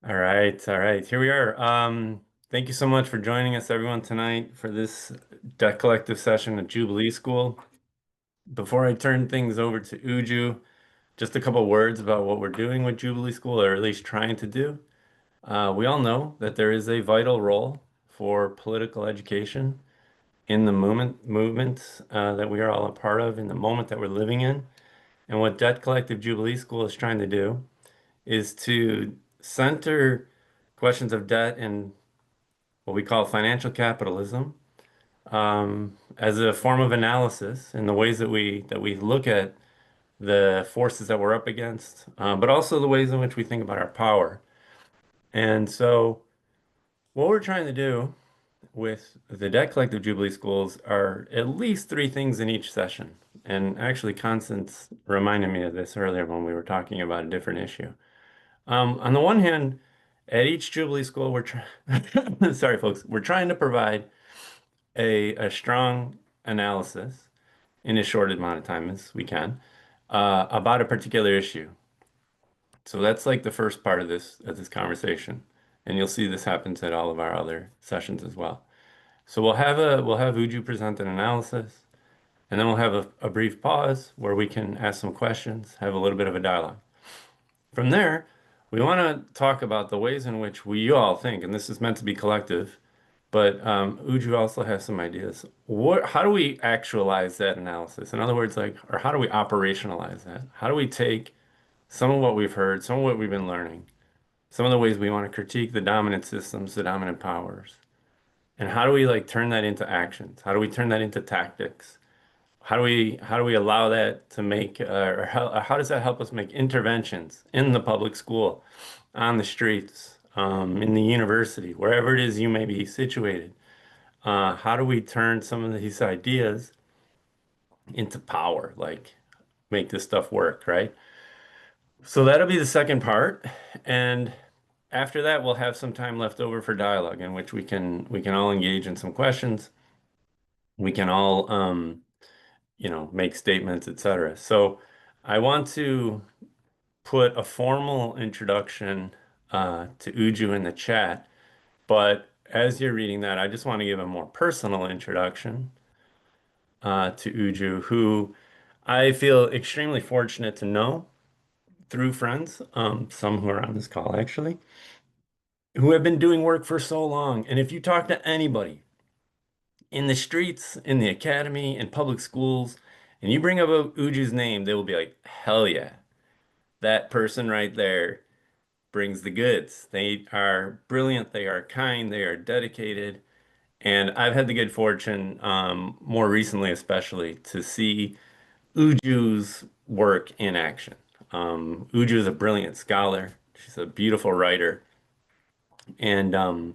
All right, all right. Here we are. Thank you so much for joining us, everyone, tonight for this Debt Collective session at Jubilee School. Before I turn things over to Uju, just a couple words about what we're doing with Jubilee School, or at least trying to do. We all know that there is a vital role for political education in the movement that we are all a part of, in the moment that we're living in. And what Debt Collective Jubilee School is trying to do is to center questions of debt and what we call financial capitalism as a form of analysis in the ways that we look at the forces that we're up against, but also the ways in which we think about our power. And so, what we're trying to do with the Debt Collective Jubilee Schools are at least three things in each session. And actually, Constance reminded me of this earlier when we were talking about a different issue. On the one hand, at each Jubilee School, we're trying, sorry, folks, we're trying to provide a strong analysis in as short amount of time as we can about a particular issue. So that's like the first part of this conversation, and you'll see this happens at all of our other sessions as well. So we'll have Uju present an analysis, and then we'll have a brief pause where we can ask some questions, have a little bit of a dialogue. From there, we want to talk about the ways in which we all think, and this is meant to be collective. But Uju also has some ideas. How do we actualize that analysis? In other words, like, or how do we operationalize that? How do we take some of what we've heard, some of what we've been learning, some of the ways we want to critique the dominant systems, the dominant powers, and how do we like turn that into actions? How do we turn that into tactics? How do we allow that to make, or how does that help us make interventions in the public school, on the streets, in the university, wherever it is you may be situated? How do we turn some of these ideas into power, like make this stuff work, right? So that'll be the second part. And after that, we'll have some time left over for dialogue in which we can all engage in some questions. We can all make statements, etc. So I want to put a formal introduction to Uju in the chat, but as you're reading that, I just want to give a more personal introduction to Uju, who I feel extremely fortunate to know through friends, some who are on this call actually, who have been doing work for so long. And if you talk to anybody in the streets, in the academy, in public schools, and you bring up Uju's name, they will be like, hell yeah, that person right there brings the goods. They are brilliant, they are kind, they are dedicated. And I've had the good fortune, more recently especially, to see Uju's work in action. Uju is a brilliant scholar. She's a beautiful writer. And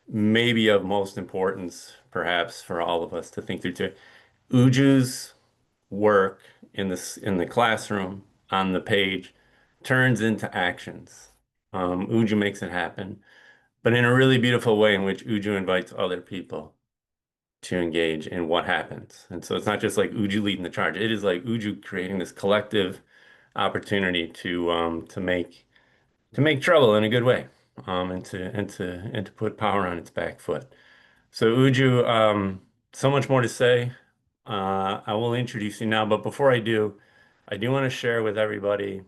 maybe of most importance, perhaps, for all of us to think through too, Uju's work in the classroom, on the page, turns into actions. Uju makes it happen, but in a really beautiful way in which Uju invites other people to engage in what happens. And so it's not just like Uju leading the charge. It is like Uju creating this collective opportunity to make trouble in a good way, and to put power on its back foot. So Uju, so much more to say. I will introduce you now, but before I do want to share with everybody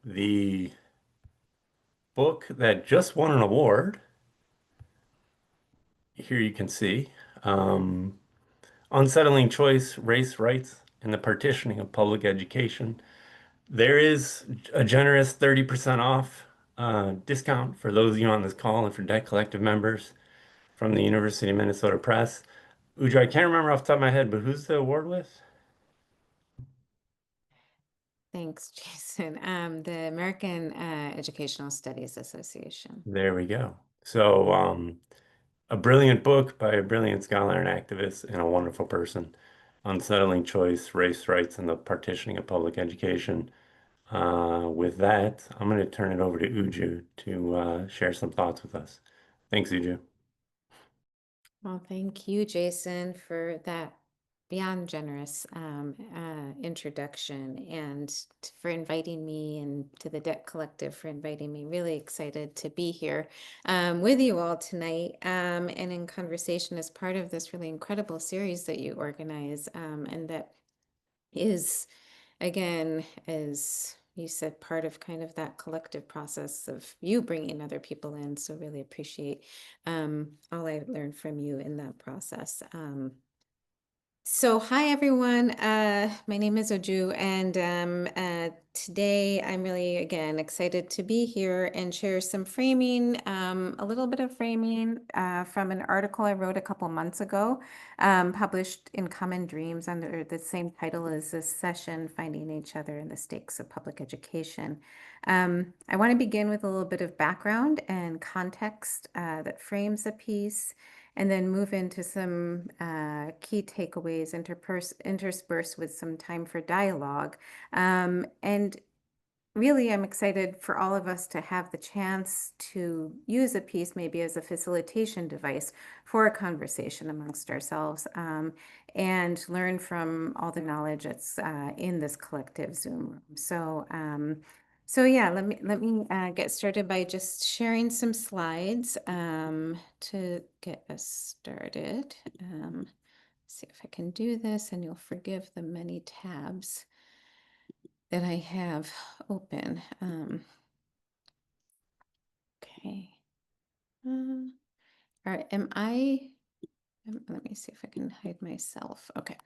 the book that just won an award. Here you can see. Um, Unsettling Choice, Race, Rights, and the Partitioning of Public Education. There is a generous 30% off discount for those of you on this call and for Debt Collective members from the University of Minnesota Press. Uju, I can't remember off the top of my head, but who's the award with? Thanks, Jason. The American Educational Studies Association. There we go. So, a brilliant book by a brilliant scholar and activist and a wonderful person. Unsettling Choice, Race, Rights, and the Partitioning of Public Education. With that, I'm going to turn it over to Uju to share some thoughts with us. Thanks, Uju. Well, thank you, Jason, for that beyond generous introduction, and for inviting me, and to the Debt Collective for inviting me. Really excited to be here with you all tonight, and in conversation as part of this really incredible series that you organize, and that is, again, as you said, part of kind of that collective process of you bringing other people in. So really appreciate all I learned from you in that process. So hi everyone, my name is Ujju, and today I'm really, again, excited to be here and share some framing, a little bit of framing from an article I wrote a couple months ago, published in Common Dreams under the same title as this session, Finding Each Other and the Stakes of Public Education. I want to begin with a little bit of background and context that frames the piece, and then move into some key takeaways interspersed with some time for dialogue. And really, I'm excited for all of us to have the chance to use a piece maybe as a facilitation device for a conversation amongst ourselves, and learn from all the knowledge that's in this collective Zoom room. So yeah, let me get started by just sharing some slides to get us started. See if I can do this, and you'll forgive the many tabs that I have open. Okay. All right. Let me see if I can hide myself. Okay.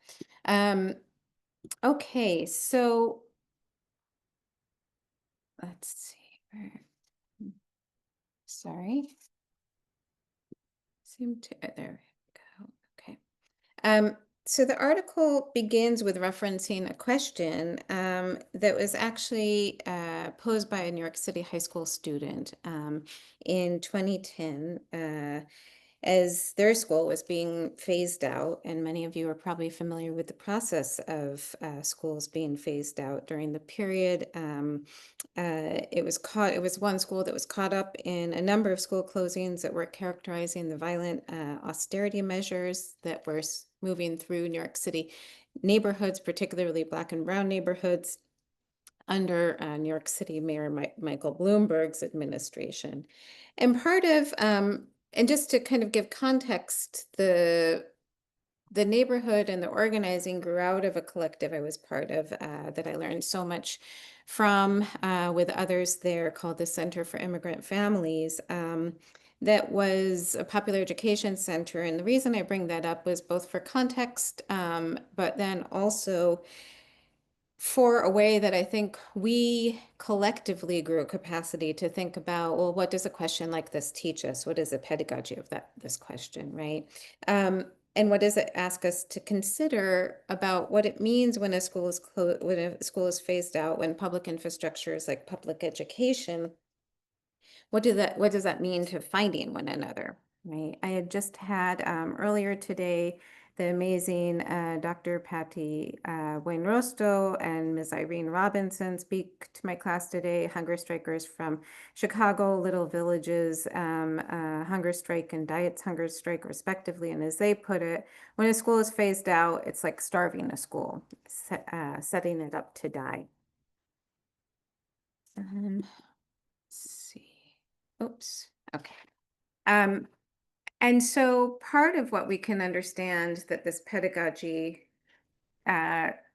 Okay. So let's see. Sorry. There we go. Okay. So the article begins with referencing a question that was actually posed by a New York City high school student in 2010, as their school was being phased out. And many of you are probably familiar with the process of schools being phased out during the period. It was one school that was caught up in a number of school closings that were characterizing the violent austerity measures that were moving through New York City neighborhoods, particularly Black and brown neighborhoods, under New York City Mayor Michael Bloomberg's administration. And and just to kind of give context, the neighborhood and the organizing grew out of a collective I was part of that I learned so much from with others there, called the Center for Immigrant Families. That was a popular education center. And the reason I bring that up was both for context, but then also for a way that I think we collectively grew a capacity to think about, well, what does a question like this teach us? What is the pedagogy of this question, right? And what does it ask us to consider about what it means when a school is when a school is phased out, when public infrastructures like public education, what does that mean to finding one another, right? I had just had earlier today the amazing Dr. Patty Wainrosto and Ms. Irene Robinson speak to my class today, hunger strikers from Chicago, Little Villages, hunger strike and Diets hunger strike respectively. And as they put it, when a school is phased out, it's like starving a school, setting it up to die. Let's see. Oops. Okay. And so part of what we can understand that this pedagogy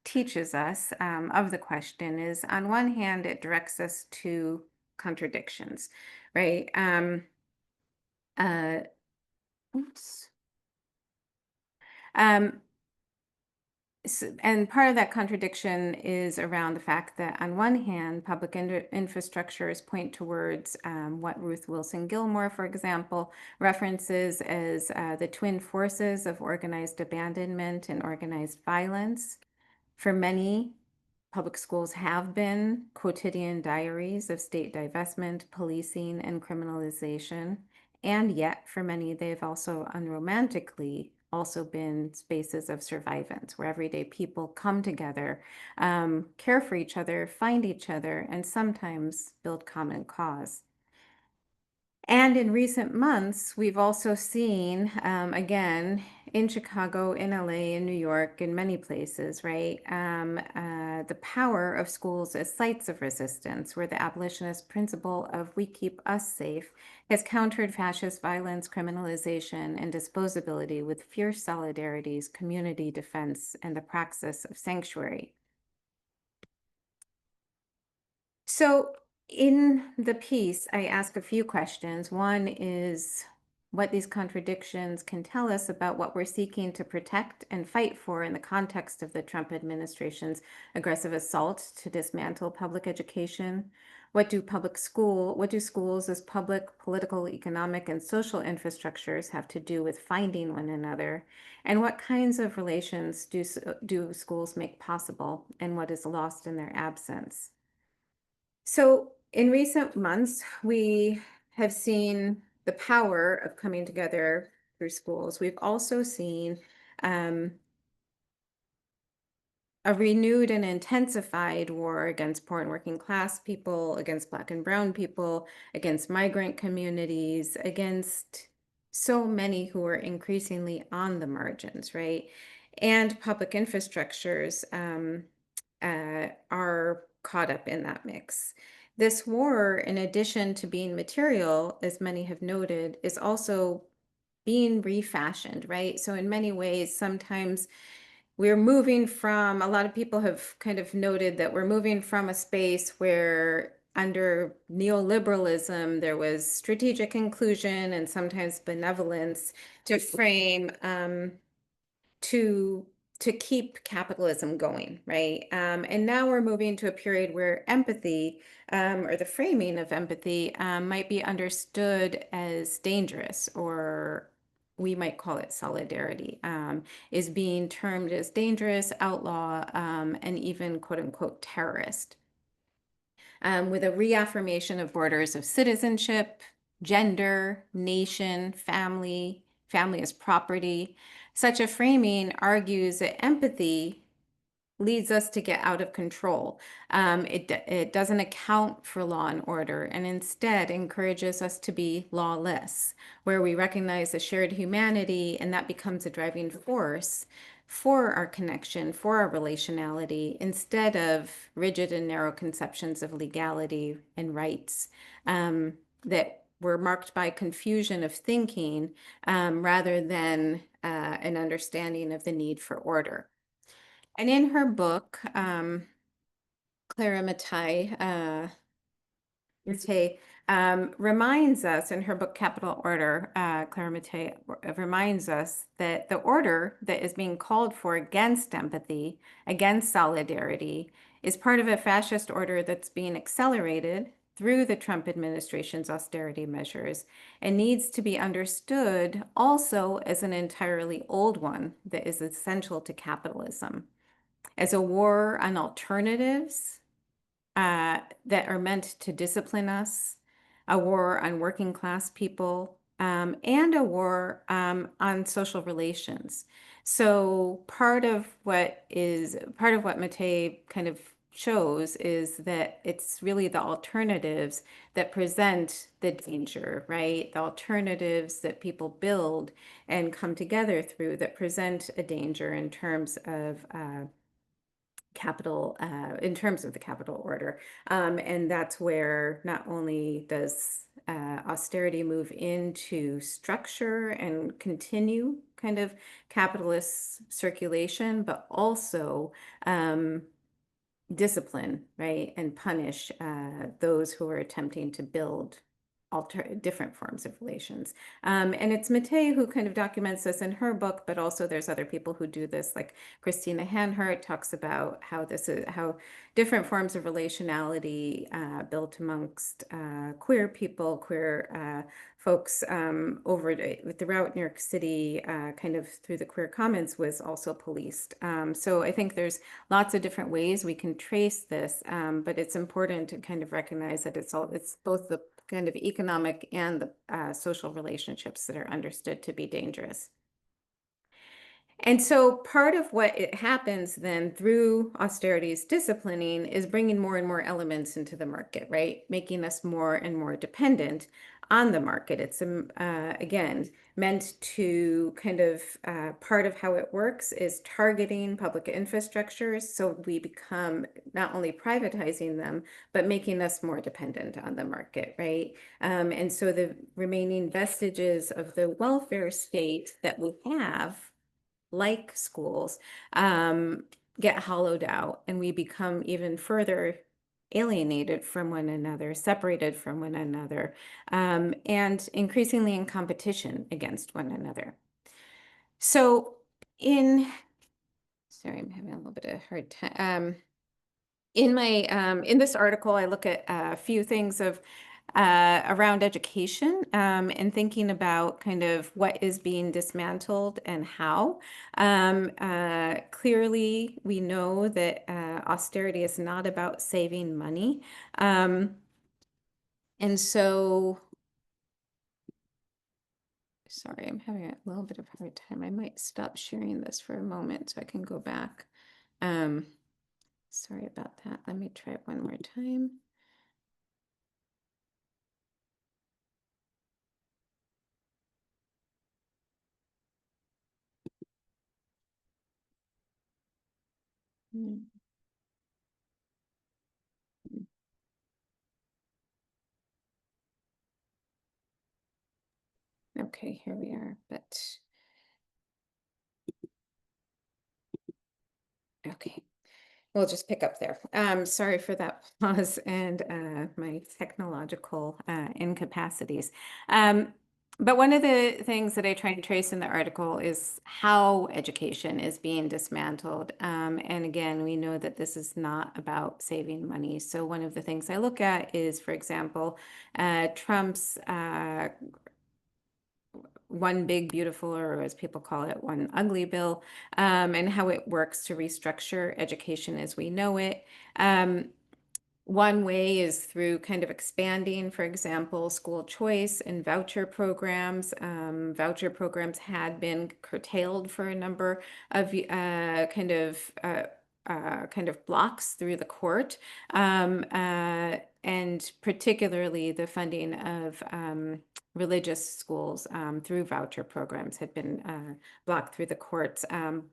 teaches us of the question is, on one hand, it directs us to contradictions, right? Uh, oops. And part of that contradiction is around the fact that, on one hand, public infrastructures point towards what Ruth Wilson Gilmore, for example, references as the twin forces of organized abandonment and organized violence. For many, public schools have been quotidian diaries of state divestment, policing, and criminalization. And yet, for many, they've also unromantically also been spaces of survivance, where everyday people come together, care for each other, find each other, and sometimes build common cause. And in recent months, we've also seen, again, in Chicago, in LA, in New York, in many places, right? The power of schools as sites of resistance, where the abolitionist principle of we keep us safe has countered fascist violence, criminalization, and disposability with fierce solidarities, community defense, and the praxis of sanctuary. So in the piece, I ask a few questions. One is what these contradictions can tell us about what we're seeking to protect and fight for in the context of the Trump administration's aggressive assault to dismantle public education. What do schools as public, political, economic, and social infrastructures have to do with finding one another? And what kinds of relations do schools make possible, and what is lost in their absence? So in recent months, we have seen the power of coming together through schools. We've also seen um, a renewed and intensified war against poor and working class people, against Black and Brown people, against migrant communities, against so many who are increasingly on the margins, right? And public infrastructures are caught up in that mix. This war, in addition to being material, as many have noted, is also being refashioned, right? So in many ways, sometimes we're moving from, a lot of people have kind of noted that we're moving from a space where under neoliberalism, there was strategic inclusion and sometimes benevolence to frame to keep capitalism going, right? And now we're moving to a period where empathy, or the framing of empathy, might be understood as dangerous, or we might call it solidarity, is being termed as dangerous, outlaw, and even quote unquote terrorist. With a reaffirmation of borders of citizenship, gender, nation, family as property. Such a framing argues that empathy leads us to get out of control. It doesn't account for law and order, and instead encourages us to be lawless, where we recognize the shared humanity, and that becomes a driving force for our connection, for our relationality, instead of rigid and narrow conceptions of legality and rights that were marked by confusion of thinking rather than an understanding of the need for order. And in her book, Clara Mattei reminds us, in her book Capital Order, Clara Mattei reminds us that the order that is being called for against empathy, against solidarity, is part of a fascist order that's being accelerated through the Trump administration's austerity measures and needs to be understood also as an entirely old one that is essential to capitalism, as a war on alternatives that are meant to discipline us, a war on working class people, and a war on social relations. So part of what Mattei kind of shows is that it's really the alternatives that present the danger, right? The alternatives that people build and come together through that present a danger in terms of in terms of the capital order. And that's where not only does austerity move into structure and continue kind of capitalist circulation, but also discipline, right, and punish those who are attempting to build different forms of relations. And it's Mattei who kind of documents this in her book, but also there's other people who do this, like Christina Hanhart talks about how different forms of relationality built amongst queer people, queer folks throughout New York City, kind of through the queer commons, was also policed. So I think there's lots of different ways we can trace this, but it's important to kind of recognize that it's both the kind of economic and the social relationships that are understood to be dangerous. And so part of what it happens then through austerity's disciplining is bringing more and more elements into the market, right? Making us more and more dependent on the market. It's again meant to kind of part of how it works is targeting public infrastructures, so we become not only privatizing them but making us more dependent on the market, right? And so the remaining vestiges of the welfare state that we have, like schools, get hollowed out, and we become even further alienated from one another, separated from one another, and increasingly in competition against one another. So sorry, I'm having a little bit of a hard time. In this article, I look at a few things of around education, and thinking about kind of what is being dismantled and how. Clearly, we know that austerity is not about saving money. And so, sorry, I'm having a little bit of a hard time. I might stop sharing this for a moment so I can go back. Sorry about that. Let me try it one more time. Hmm. Okay, here we are, but okay. We'll just pick up there. Sorry for that pause and my technological incapacities. But one of the things that I try to trace in the article is how education is being dismantled. And again, we know that this is not about saving money. So one of the things I look at is, for example, Trump's one big beautiful, or as people call it, one ugly bill, and how it works to restructure education as we know it. One way is through kind of expanding, for example, school choice and voucher programs. Voucher programs had been curtailed for a number of kind of blocks through the court, and particularly the funding of religious schools through voucher programs had been blocked through the courts.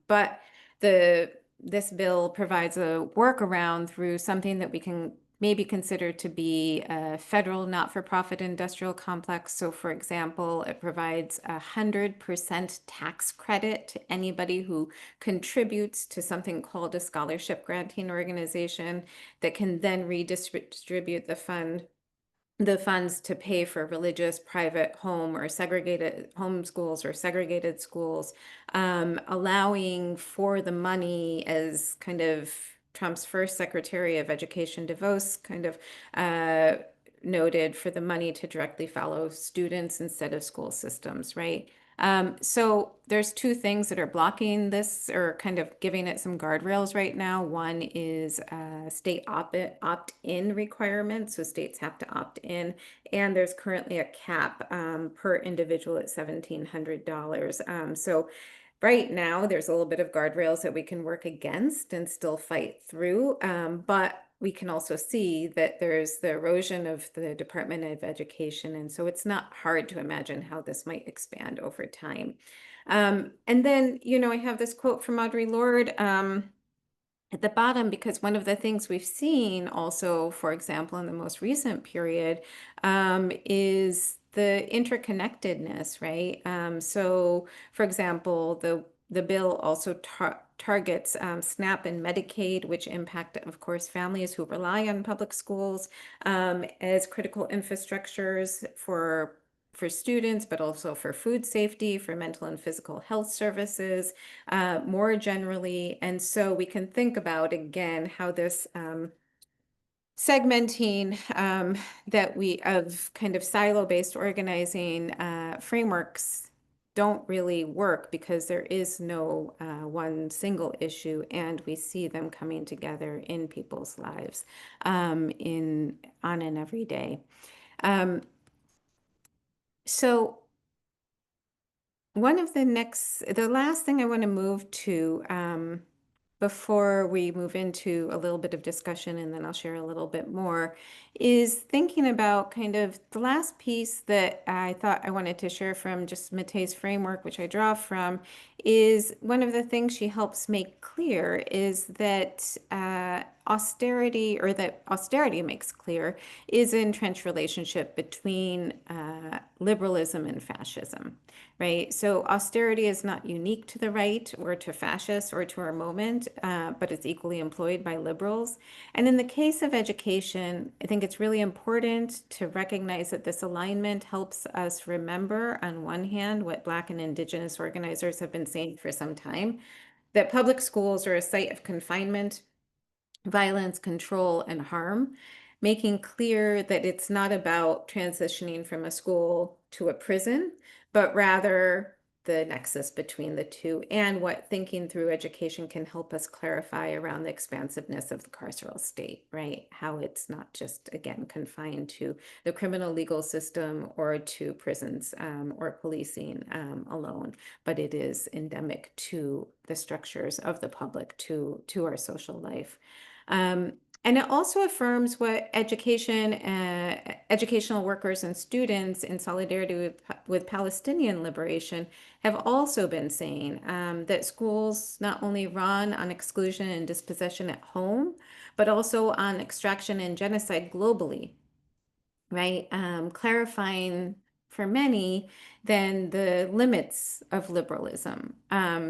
But this bill provides a workaround through something that we can maybe consider to be a federal not-for-profit industrial complex. So for example, it provides 100% tax credit to anybody who contributes to something called a scholarship granting organization that can then redistribute the funds to pay for religious private home or segregated home schools or segregated schools, allowing for the money, as kind of Trump's first Secretary of Education, DeVos, kind of noted, for the money to directly follow students instead of school systems, right? So there's two things that are blocking this, or kind of giving it some guardrails right now. One is state opt-in requirements, so states have to opt in, and there's currently a cap per individual at $1,700. So right now, there's a little bit of guardrails that we can work against and still fight through, but we can also see that there's the erosion of the Department of Education, and so it's not hard to imagine how this might expand over time. And then, I have this quote from Audre Lorde at the bottom, because one of the things we've seen also, for example, in the most recent period, is the interconnectedness, right? So, for example, the bill also targets SNAP and Medicaid, which impact, of course, families who rely on public schools as critical infrastructures for students, but also for food safety, for mental and physical health services, more generally. And so we can think about, again, how this segmenting that we of kind of silo-based organizing frameworks don't really work, because there is no one single issue, and we see them coming together in people's lives on an everyday. So the last thing I want to move to, before we move into a little bit of discussion, and then I'll share a little bit more, is thinking about kind of the last piece that I thought I wanted to share from just Mate's framework, which I draw from, is one of the things she helps make clear is that austerity makes clear is an entrenched relationship between liberalism and fascism. Right. So austerity is not unique to the right or to fascists or to our moment, but it's equally employed by liberals. And in the case of education, I think it's really important to recognize that this alignment helps us remember, on one hand, what Black and Indigenous organizers have been saying for some time, that public schools are a site of confinement, violence, control, and harm, making clear that it's not about transitioning from a school to a prison, but rather the nexus between the two, and what thinking through education can help us clarify around the expansiveness of the carceral state, right? How it's not just, again, confined to the criminal legal system or to prisons or policing alone, but it is endemic to the structures of the public, to our social life. And it also affirms what educational workers and students in solidarity with Palestinian liberation have also been saying, that schools not only run on exclusion and dispossession at home, but also on extraction and genocide globally, right? Clarifying for many then the limits of liberalism.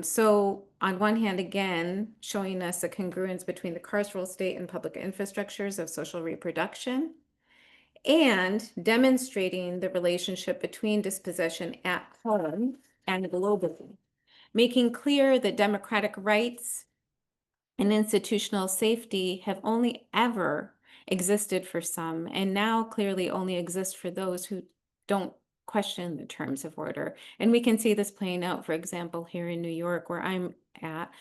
So on one hand, again, showing us a congruence between the carceral state and public infrastructures of social reproduction, and demonstrating the relationship between dispossession at home and globally, making clear that democratic rights and institutional safety have only ever existed for some, and now clearly only exist for those who don't question the terms of order. And we can see this playing out, for example, here in New York, where I'm at,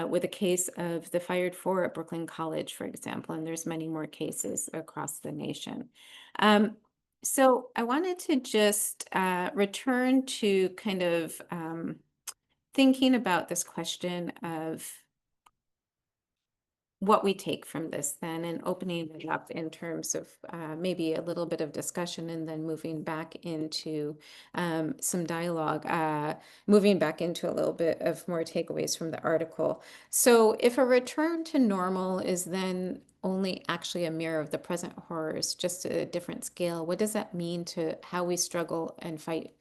with a case of the Fired For at Brooklyn College, for example, and there's many more cases across the nation. So I wanted to just return to kind of thinking about this question of what we take from this then, and opening it up in terms of maybe a little bit of discussion, and then moving back into some dialogue, moving back into a little bit of more takeaways from the article. So if a return to normal is then only actually a mirror of the present horrors, just at a different scale, what does that mean to how we struggle and fight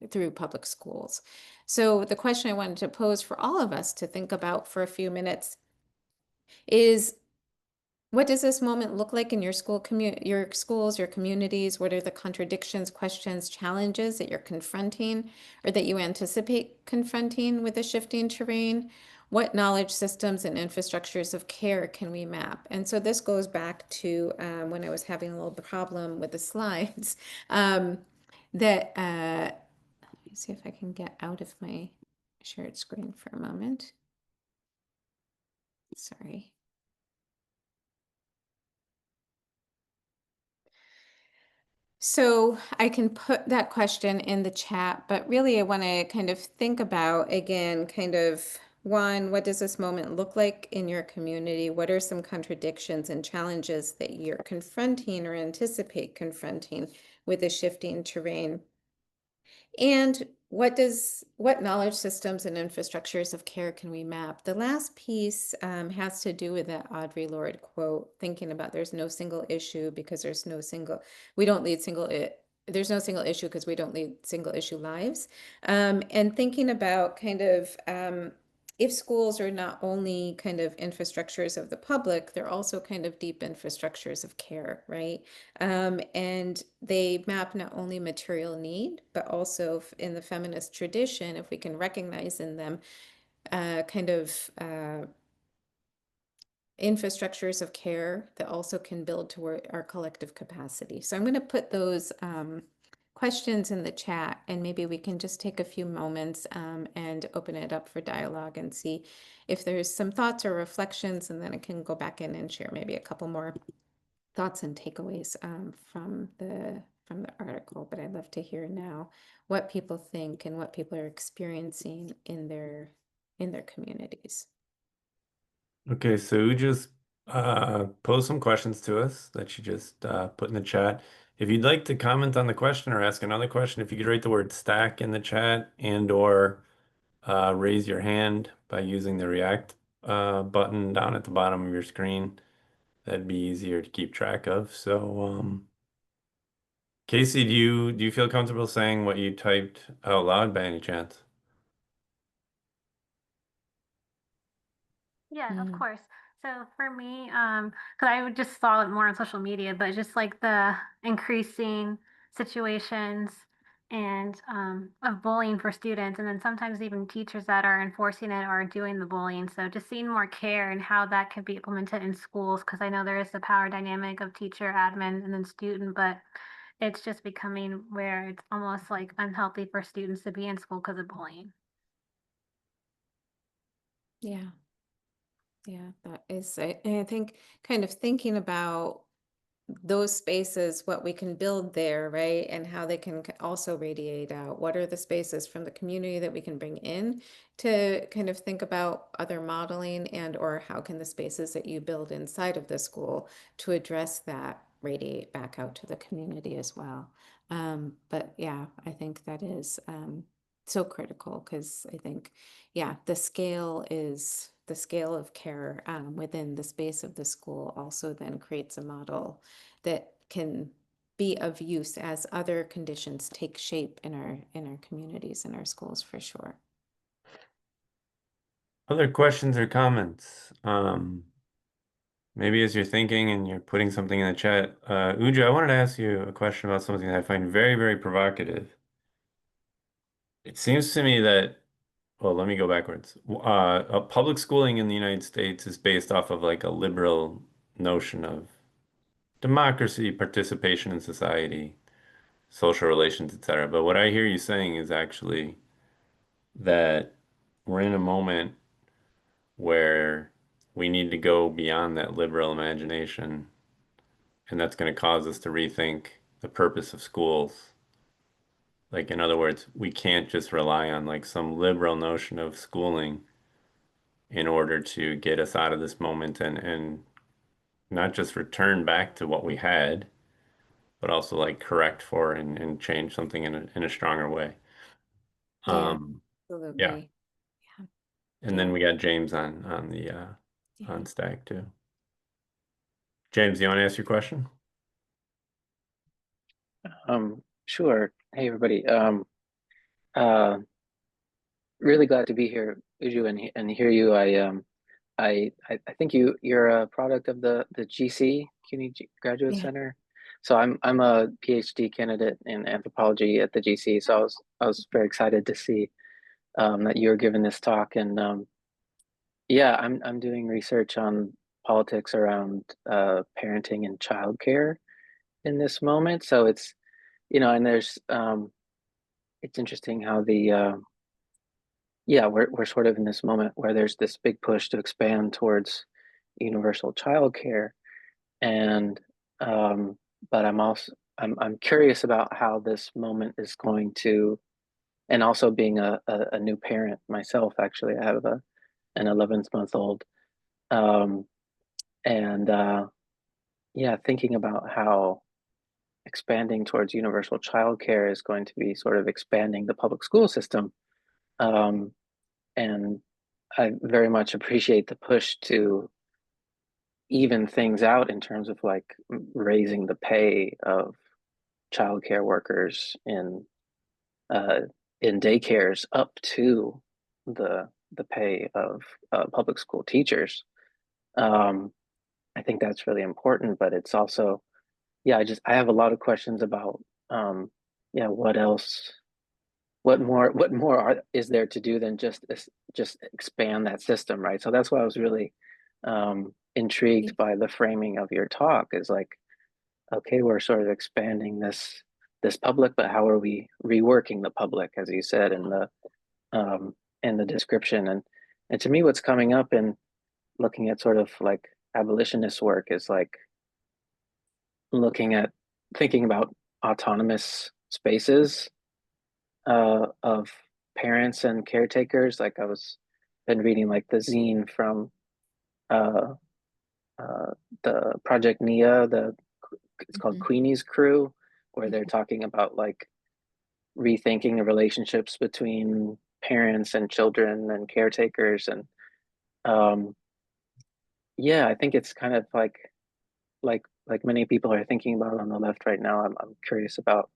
through public schools? So the question I wanted to pose for all of us to think about for a few minutes is, what does this moment look like in your your schools, your communities? What are the contradictions, questions, challenges that you're confronting or that you anticipate confronting with the shifting terrain? What knowledge systems and infrastructures of care can we map? And so this goes back to when I was having a little problem with the slides, let me see if I can get out of my shared screen for a moment. Sorry. So I can put that question in the chat, but really I want to kind of think about, again, kind of one, what does this moment look like in your community? What are some contradictions and challenges that you're confronting or anticipate confronting with the shifting terrain? And what knowledge systems and infrastructures of care can we map? The last piece has to do with that Audre Lorde quote, thinking about there's no single issue because there's no single, we don't lead single, there's no single issue because we don't lead single issue lives. And thinking about kind of if schools are not only kind of infrastructures of the public, they're also kind of deep infrastructures of care, right? And they map not only material need, but also in the feminist tradition, if we can recognize in them kind of infrastructures of care that also can build toward our collective capacity. So I'm going to put those questions in the chat, and maybe we can just take a few moments and open it up for dialogue and see if there's some thoughts or reflections, and then I can go back in and share maybe a couple more thoughts and takeaways from from the article, but I'd love to hear now what people think and what people are experiencing in their communities. Okay, so you just posed some questions to us that you just put in the chat. If you'd like to comment on the question or ask another question, if you could write the word stack in the chat and or raise your hand by using the react button down at the bottom of your screen, that'd be easier to keep track of. So, Casey, do you feel comfortable saying what you typed out loud by any chance? Yeah, of Mm, course. So for me, because I would just saw it more on social media, but just like the increasing situations and of bullying for students, and then sometimes even teachers that are enforcing it are doing the bullying. So just seeing more care and how that could be implemented in schools, because I know there is the power dynamic of teacher, admin, and then student, but it's just becoming where it's almost like unhealthy for students to be in school because of bullying. yeah. Yeah, that is, I think kind of thinking about those spaces, what we can build there, right? And how they can also radiate out. What are the spaces from the community that we can bring in to kind of think about other modeling, and or how can the spaces that you build inside of the school to address that radiate back out to the community as well. But yeah, I think that is so critical, because I think, yeah, the scale of care within the space of the school also then creates a model that can be of use as other conditions take shape in our communities and our schools, for sure. Other questions or comments? Maybe as you're thinking and you're putting something in the chat, Uju, I wanted to ask you a question about something that I find very, very provocative. It seems to me that, well, let me go backwards. Public schooling in the United States is based off of like a liberal notion of democracy, participation in society, social relations, etc. But what I hear you saying is actually that we're in a moment where we need to go beyond that liberal imagination, and that's going to cause us to rethink the purpose of schools. Like, in other words, we can't just rely on like some liberal notion of schooling in order to get us out of this moment and not just return back to what we had, but also like correct for and change something in a stronger way. Yeah, Um, yeah. absolutely. Yeah, And then yeah, we got James on the yeah. on stack too. James, do you want to ask your question? Sure. Hey, everybody. Uh, really glad to be here, Uju, and hear you. I think you're a product of the GC, CUNY Graduate Yeah. Center. So I'm a PhD candidate in anthropology at the GC. So I was very excited to see that you're giving this talk, and yeah, I'm doing research on politics around parenting and childcare in this moment. So it's and there's it's interesting how the yeah, we're sort of in this moment where there's this big push to expand towards universal childcare, and but I'm curious about how this moment is going to, and also being a new parent myself. Actually, I have an 11-month-old, um, and yeah, thinking about how expanding towards universal childcare is going to be sort of expanding the public school system. Um, and I very much appreciate the push to even things out in terms of like raising the pay of childcare workers uh, in daycares up to the pay of public school teachers. Um, I think that's really important, but it's also, yeah, I have a lot of questions about yeah, what else, what more is there to do than just expand that system, right? So that's why I was really intrigued by the framing of your talk, is like, okay, we're sort of expanding this public, but how are we reworking the public, as you said in the description? And to me, what's coming up in looking at sort of like abolitionist work is like looking at thinking about autonomous spaces of parents and caretakers. Like I was been reading like the zine from uh, the Project Nia, it's called Queenie's Crew, where they're talking about like rethinking the relationships between parents and children and caretakers. And yeah, I think it's kind of like many people are thinking about on the left right now. I'm curious about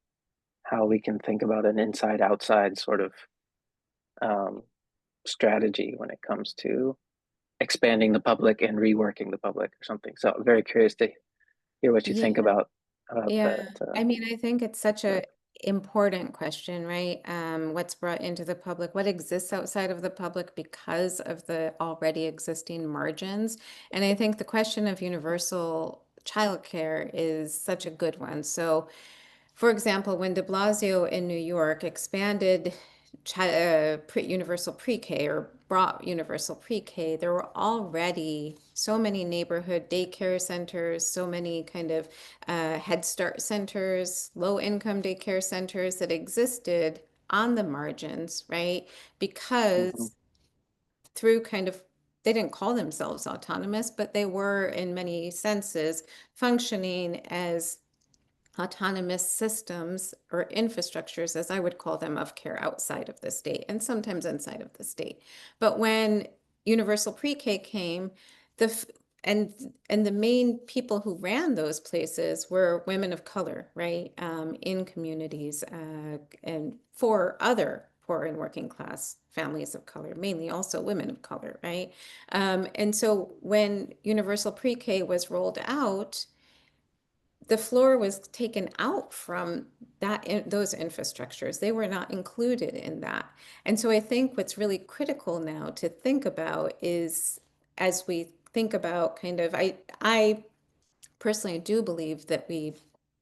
how we can think about an inside outside sort of um, strategy when it comes to expanding the public and reworking the public or something. So I'm very curious to hear what you Yeah. think about Yeah, that. I mean, I think it's such a important question, right? What's brought into the public, what exists outside of the public because of the already existing margins. And I think the question of universal childcare is such a good one. So, for example, when de Blasio in New York expanded universal pre-K or brought universal pre-K, there were already so many neighborhood daycare centers, so many kind of Head Start centers, low-income daycare centers that existed on the margins, right? Because through kind of, they didn't call themselves autonomous, but they were in many senses functioning as autonomous systems or infrastructures, as I would call them, of care outside of the state and sometimes inside of the state. But when universal pre-K came, the and the main people who ran those places were women of color, right, in communities, and for other poor and working class families of color, mainly also women of color, right? And so when universal pre-K was rolled out, the floor was taken out from those infrastructures. They were not included in that. And so I think what's really critical now to think about is, as we think about kind of, I personally do believe that we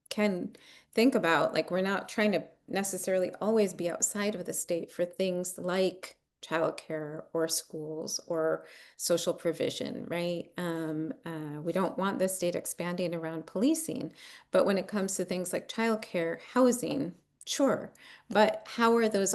can think about, like, we're not trying to necessarily always be outside of the state for things like childcare or schools or social provision, right? We don't want the state expanding around policing, but when it comes to things like childcare, housing, sure. But how are those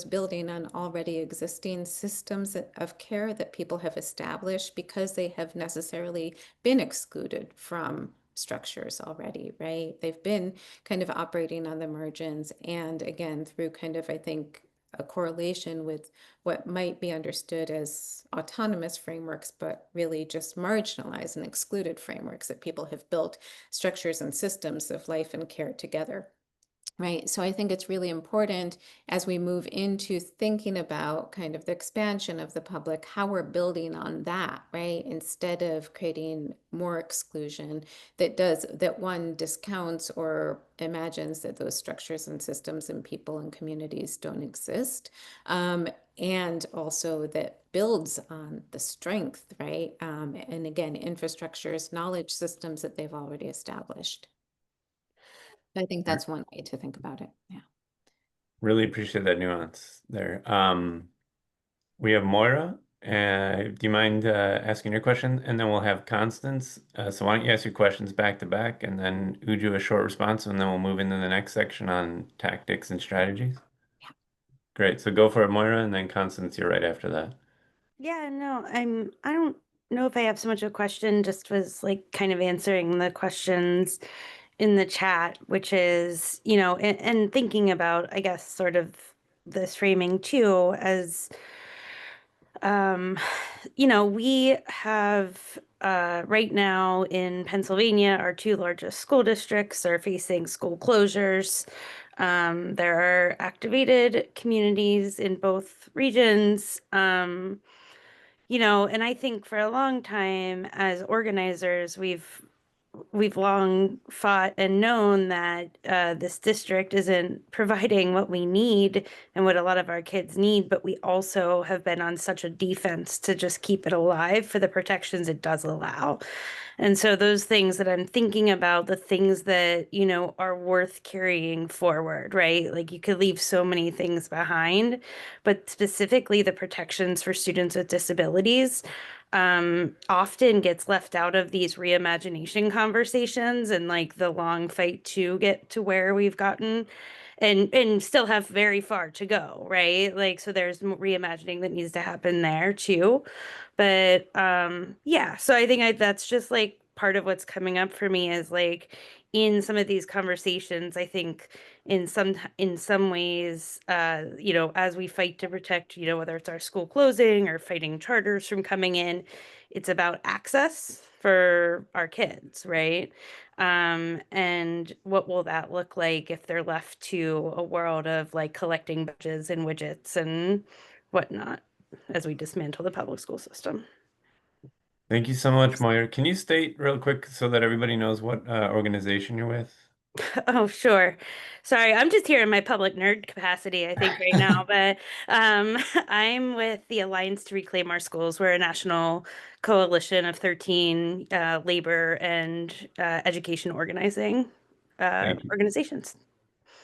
building on already existing systems of care that people have established because they have necessarily been excluded from structures already, right? They've been kind of operating on the margins. And again, through kind of, I think, a correlation with what might be understood as autonomous frameworks, but really just marginalized and excluded frameworks that people have built structures and systems of life and care together. Right. So I think it's really important as we move into thinking about kind of the expansion of the public, how we're building on that, right? Instead of creating more exclusion that one discounts or imagines that those structures and systems and people and communities don't exist. And also that builds on the strength, right? And again, infrastructures, knowledge systems that they've already established. I think that's one way to think about it. Yeah. Really appreciate that nuance there. We have Moira. Do you mind asking your question? And then we'll have Constance. So why don't you ask your questions back to back, and then Uju a short response, and then we'll move into the next section on tactics and strategies. Yeah. Great. So go for it, Moira, and then Constance, you're right after that. Yeah, no, I don't know if I have so much of a question, just was like kind of answering the questions in the chat, which is, and thinking about, I guess, sort of this framing too, as, we have right now in Pennsylvania, our two largest school districts are facing school closures. There are activated communities in both regions. And I think for a long time as organizers, we've long fought and known that this district isn't providing what we need and what a lot of our kids need, but we also have been on such a defense to just keep it alive for the protections it does allow. And so those things that I'm thinking about, the things that, are worth carrying forward, right? Like you could leave so many things behind, but specifically the protections for students with disabilities. often gets left out of these reimagination conversations and like the long fight to get to where we've gotten and still have very far to go, right? Like, so there's reimagining that needs to happen there too. But yeah, so I think that's just like part of what's coming up for me is like in some of these conversations, I think in some ways, you know, as we fight to protect, you know, whether it's our school closing or fighting charters from coming in, it's about access for our kids, right? And what will that look like if they're left to a world of like collecting badges and widgets and whatnot as we dismantle the public school system? Thank you so much, Moira. Can you state real quick so that everybody knows what organization you're with? Oh, sure. Sorry, I'm just here in my public nerd capacity, I think, right now. But I'm with the Alliance to Reclaim Our Schools. We're a national coalition of 13 labor and education organizing Thank you. organizations.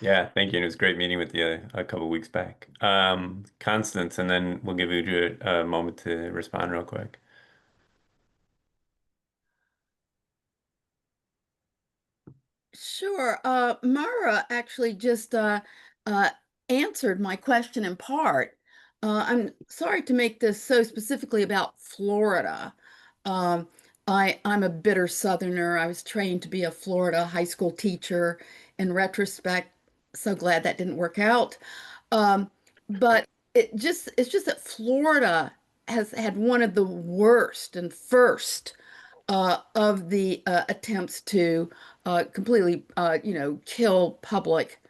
Yeah, thank you. It was great meeting with you a couple weeks back. Constance, and then we'll give you a moment to respond real quick. Sure. Mara actually just uh, answered my question in part. I'm sorry to make this so specifically about Florida. Um, I'm a bitter Southerner. I was trained to be a Florida high school teacher. In retrospect, so glad that didn't work out. Um, but it's just that Florida has had one of the worst and first of the attempts to completely, kill public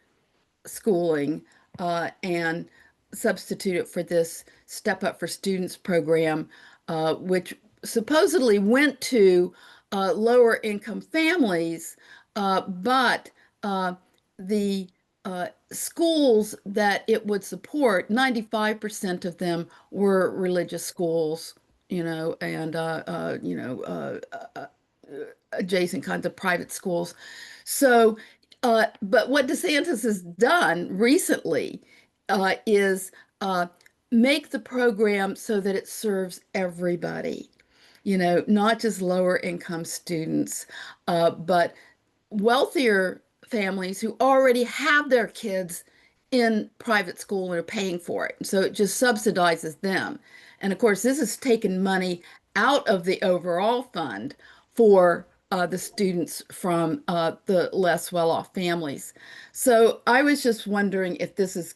schooling and substitute it for this Step Up for Students program, which supposedly went to lower income families, but the schools that it would support, 95% of them were religious schools, and adjacent kinds of private schools. So, but what DeSantis has done recently is make the program so that it serves everybody, not just lower income students, but wealthier families who already have their kids in private school and are paying for it. So it just subsidizes them. And of course, this has taken money out of the overall fund for the students from the less well-off families. So I was just wondering if this is,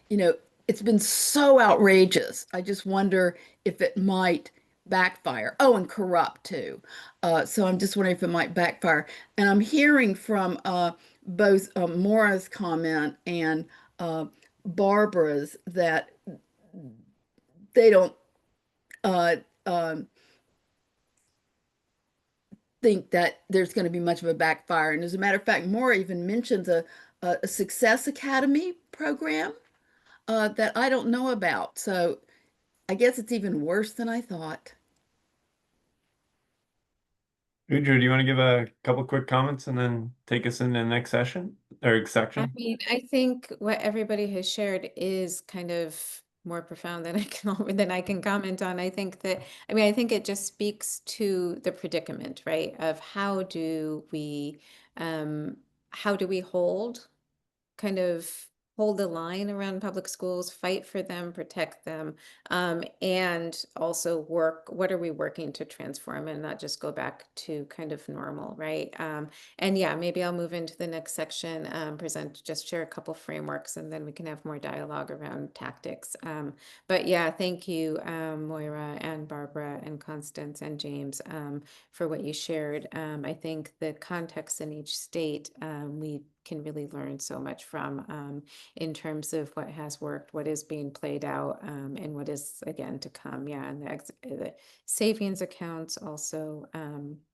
it's been so outrageous. I just wonder if it might backfire. Oh, and corrupt too. So I'm just wondering if it might backfire. And I'm hearing from both Maura's comment and Barbara's that they don't uh, um, think that there's going to be much of a backfire. And as a matter of fact, Maura even mentions a Success Academy program that I don't know about. So I guess it's even worse than I thought. Ujju, do you want to give a couple quick comments and then take us into the next session or I section? mean, I think what everybody has shared is kind of more profound than I can comment on. I think it just speaks to the predicament, right? Of how do we kind of hold the line around public schools, fight for them, protect them, and also what are we working to transform and not just go back to kind of normal, right? And yeah, maybe I'll move into the next section, just share a couple frameworks, and then we can have more dialogue around tactics. But yeah, thank you, Moira and Barbara and Constance and James, for what you shared. I think the context in each state, we can really learn so much from, in terms of what has worked, what is being played out, and what is again to come. Yeah, and the savings accounts also.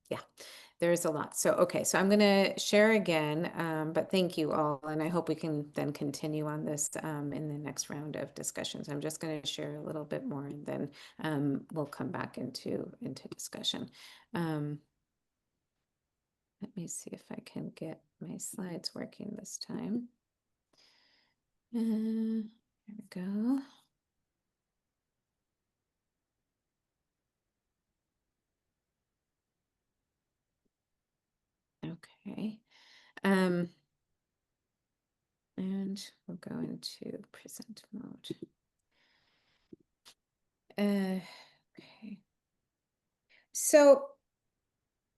Yeah, there's a lot. So okay, so I'm going to share again, but thank you all, and I hope we can then continue on this in the next round of discussions. I'm just going to share a little bit more, and then we'll come back into discussion. Let me see if I can get my slides working this time. There we go. And we'll go into present mode. Okay. So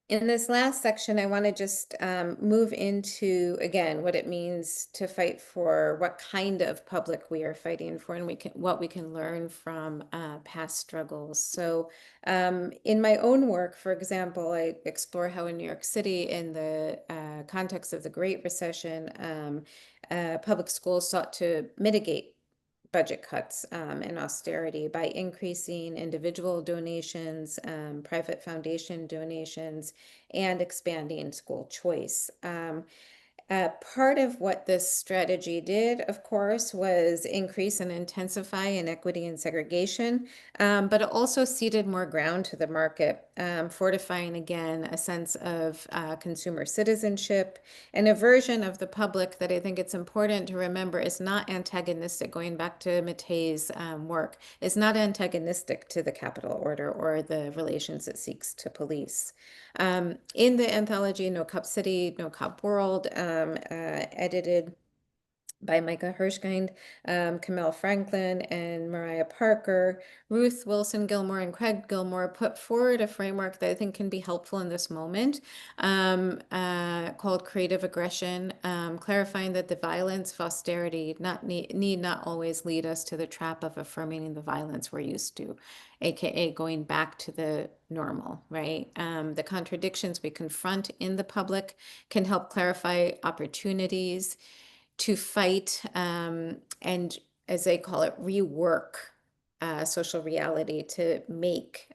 in this last section, I want to just move into, again, what it means to fight for, what kind of public we are fighting for, and what we can learn from past struggles. So in my own work, for example, I explore how in New York City, in the context of the Great Recession, public schools sought to mitigate budget cuts and austerity by increasing individual donations, private foundation donations, and expanding school choice. Part of what this strategy did, of course, was increase and intensify inequity and segregation, but it also ceded more ground to the market, fortifying again a sense of consumer citizenship, and a version of the public that I think it's important to remember is not antagonistic, going back to Matei's work, is not antagonistic to the capital order or the relations it seeks to police. In the anthology No Cop City, No Cop World, edited by Micah Hirschkind, Camille Franklin, and Mariah Parker, Ruth Wilson Gilmore and Craig Gilmore put forward a framework that I think can be helpful in this moment, called creative aggression, clarifying that the violence of austerity need not always lead us to the trap of affirming the violence we're used to, aka going back to the normal, right? The contradictions we confront in the public can help clarify opportunities to fight and, as they call it, rework social reality to make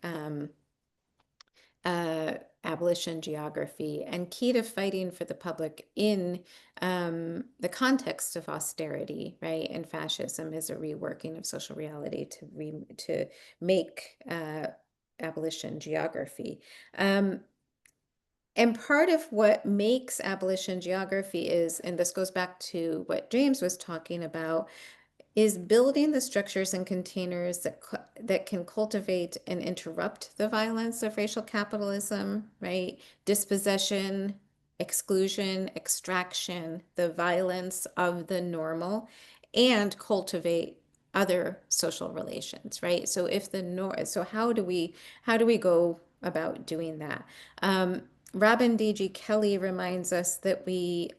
abolition geography, and key to fighting for the public in the context of austerity, right, and fascism is a reworking of social reality to make abolition geography. And part of what makes abolition geography is, and this goes back to what James was talking about, is building the structures and containers that can cultivate and interrupt the violence of racial capitalism, right? Dispossession, exclusion, extraction, the violence of the normal, and cultivate other social relations, right? So if so how do we go about doing that? Robin D.G. Kelly reminds us that we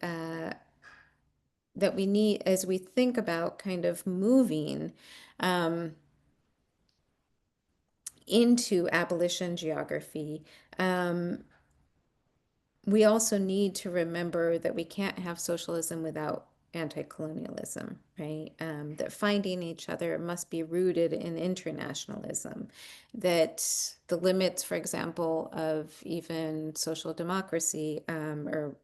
need, as we think about kind of moving into abolition geography, we also need to remember that we can't have socialism without anti-colonialism, right? That finding each other must be rooted in internationalism, that the limits, for example, of even social democracy or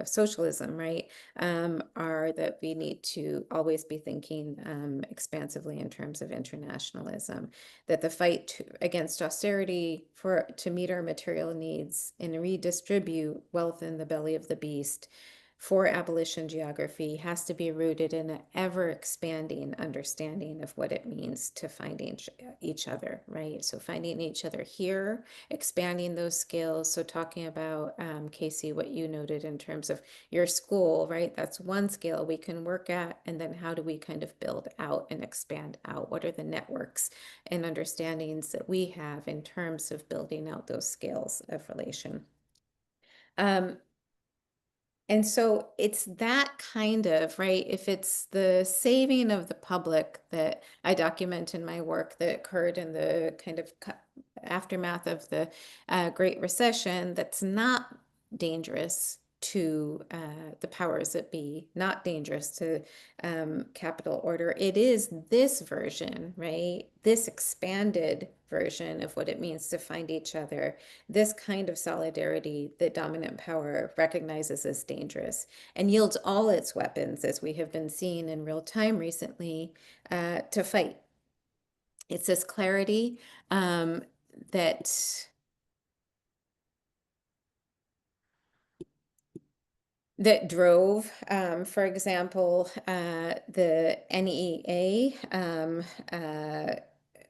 socialism, right, are that we need to always be thinking expansively in terms of internationalism, that the fight against austerity to meet our material needs and redistribute wealth in the belly of the beast for abolition geography has to be rooted in an ever-expanding understanding of what it means to find each other, right? So finding each other here, expanding those skills. So talking about, Casey, what you noted in terms of your school, right? That's one scale we can work at. And then how do we kind of build out and expand out? What are the networks and understandings that we have in terms of building out those scales of relation? And so it's that kind of, right, if it's the saving of the public that I document in my work that occurred in the kind of aftermath of the Great Recession, that's not dangerous to the powers that be, not dangerous to capital order. It is this version, right, this expanded version of what it means to find each other, this kind of solidarity that dominant power recognizes as dangerous and yields all its weapons, as we have been seeing in real time recently, to fight. It's this clarity that drove, for example, the NEA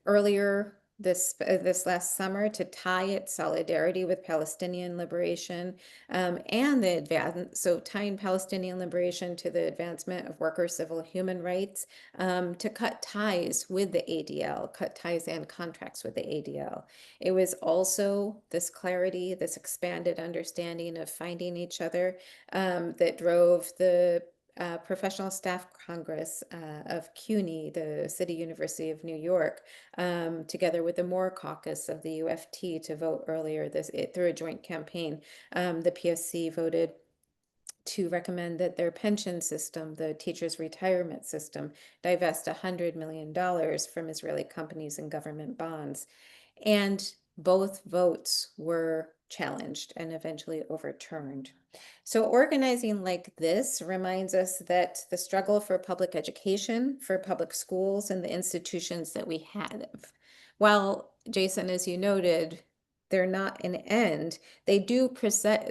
earlier this last summer to tie its solidarity with Palestinian liberation, and the tying Palestinian liberation to the advancement of worker civil human rights, to cut ties with the ADL, cut ties and contracts with the ADL. It was also this clarity, this expanded understanding of finding each other, that drove the Professional Staff Congress of CUNY, the City University of New York, together with the Moore Caucus of the UFT to vote earlier through a joint campaign. The PSC voted to recommend that their pension system, the teachers' retirement system, divest $100 million from Israeli companies and government bonds. And both votes were challenged and eventually overturned. So organizing like this reminds us that the struggle for public education, for public schools, and the institutions that we have, while, Jason, as you noted, they're not an end, they do present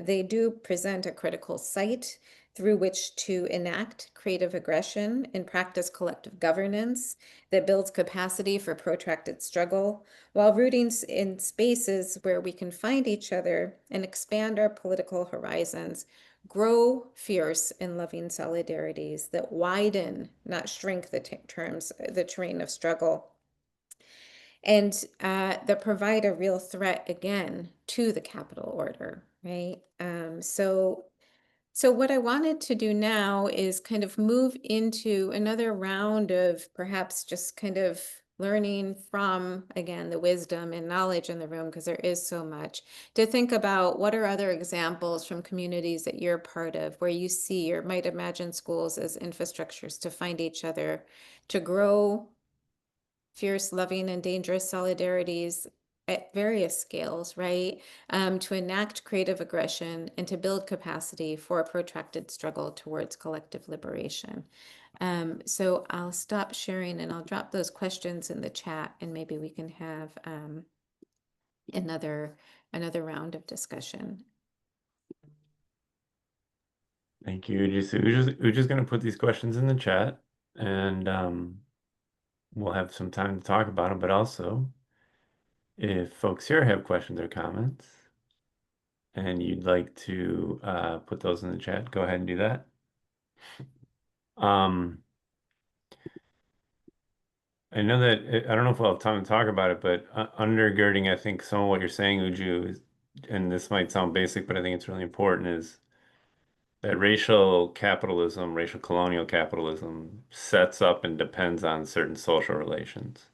a critical site through which to enact creative aggression and practice collective governance that builds capacity for protracted struggle, while rooting in spaces where we can find each other and expand our political horizons, grow fierce and loving solidarities that widen, not shrink the terrain of struggle, and that provide a real threat again to the capital order, right? So what I wanted to do now is kind of move into another round of perhaps just kind of learning from, again, the wisdom and knowledge in the room, because there is so much, to think about what are other examples from communities that you're part of, where you see or might imagine schools as infrastructures to find each other, to grow fierce, loving, and dangerous solidarities at various scales, right? To enact creative aggression and to build capacity for a protracted struggle towards collective liberation. So I'll stop sharing and I'll drop those questions in the chat, and maybe we can have another round of discussion. Thank you, Ujju. So Ujju's going to put these questions in the chat, and we'll have some time to talk about them. But also, if folks here have questions or comments, and you'd like to put those in the chat, go ahead and do that. I know that I don't know if we'll have time to talk about it, but undergirding, I think some of what you're saying, Ujju, is, and this might sound basic, but I think it's really important, is that racial capitalism, racial colonial capitalism, sets up and depends on certain social relations.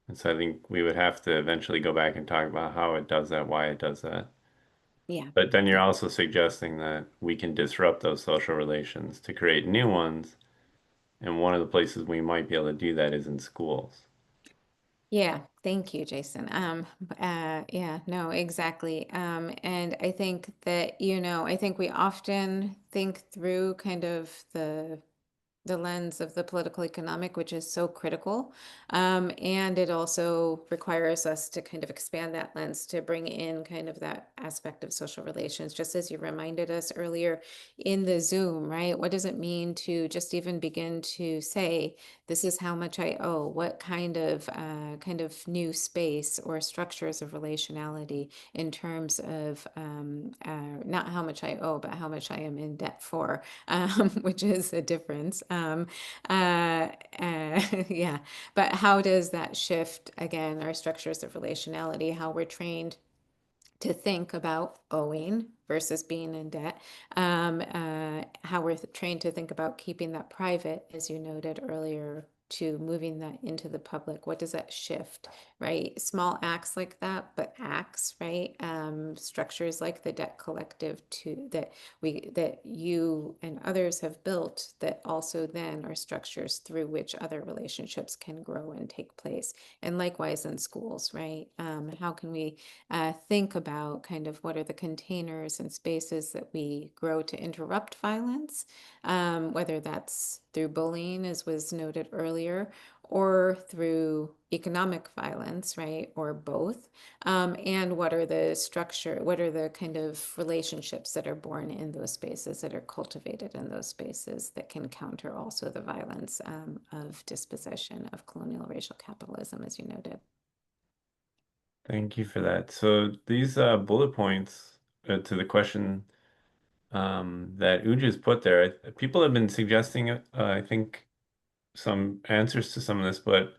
And so I think we would have to eventually go back and talk about how it does that, why it does that. Yeah. But then you're also suggesting that we can disrupt those social relations to create new ones. And one of the places we might be able to do that is in schools. Yeah, thank you, Jason. Yeah, no, exactly. And I think that, I think we often think through kind of the lens of the political economic, which is so critical. And it also requires us to kind of expand that lens to bring in kind of that aspect of social relations, just as you reminded us earlier in the Zoom, right? What does it mean to just even begin to say, this is how much I owe? What kind of new space or structures of relationality in terms of not how much I owe, but how much I am in debt for, which is a difference. Yeah, but how does that shift, again, our structures of relationality, how we're trained to think about owing versus being in debt, how we're trained to think about keeping that private, as you noted earlier, to moving that into the public. What does that shift, right? Small acts like that, but acts, right? Structures like the debt collective that you and others have built, that also then are structures through which other relationships can grow and take place. And likewise in schools, right? How can we think about kind of what are the containers and spaces that we grow to interrupt violence, whether that's through bullying, as was noted earlier, or through economic violence, right, or both, and what are the kind of relationships that are born in those spaces, that are cultivated in those spaces, that can counter also the violence of dispossession, of colonial racial capitalism, as you noted. Thank you for that. So these bullet points to the question that Uju's put there, people have been suggesting, I think, some answers to some of this, but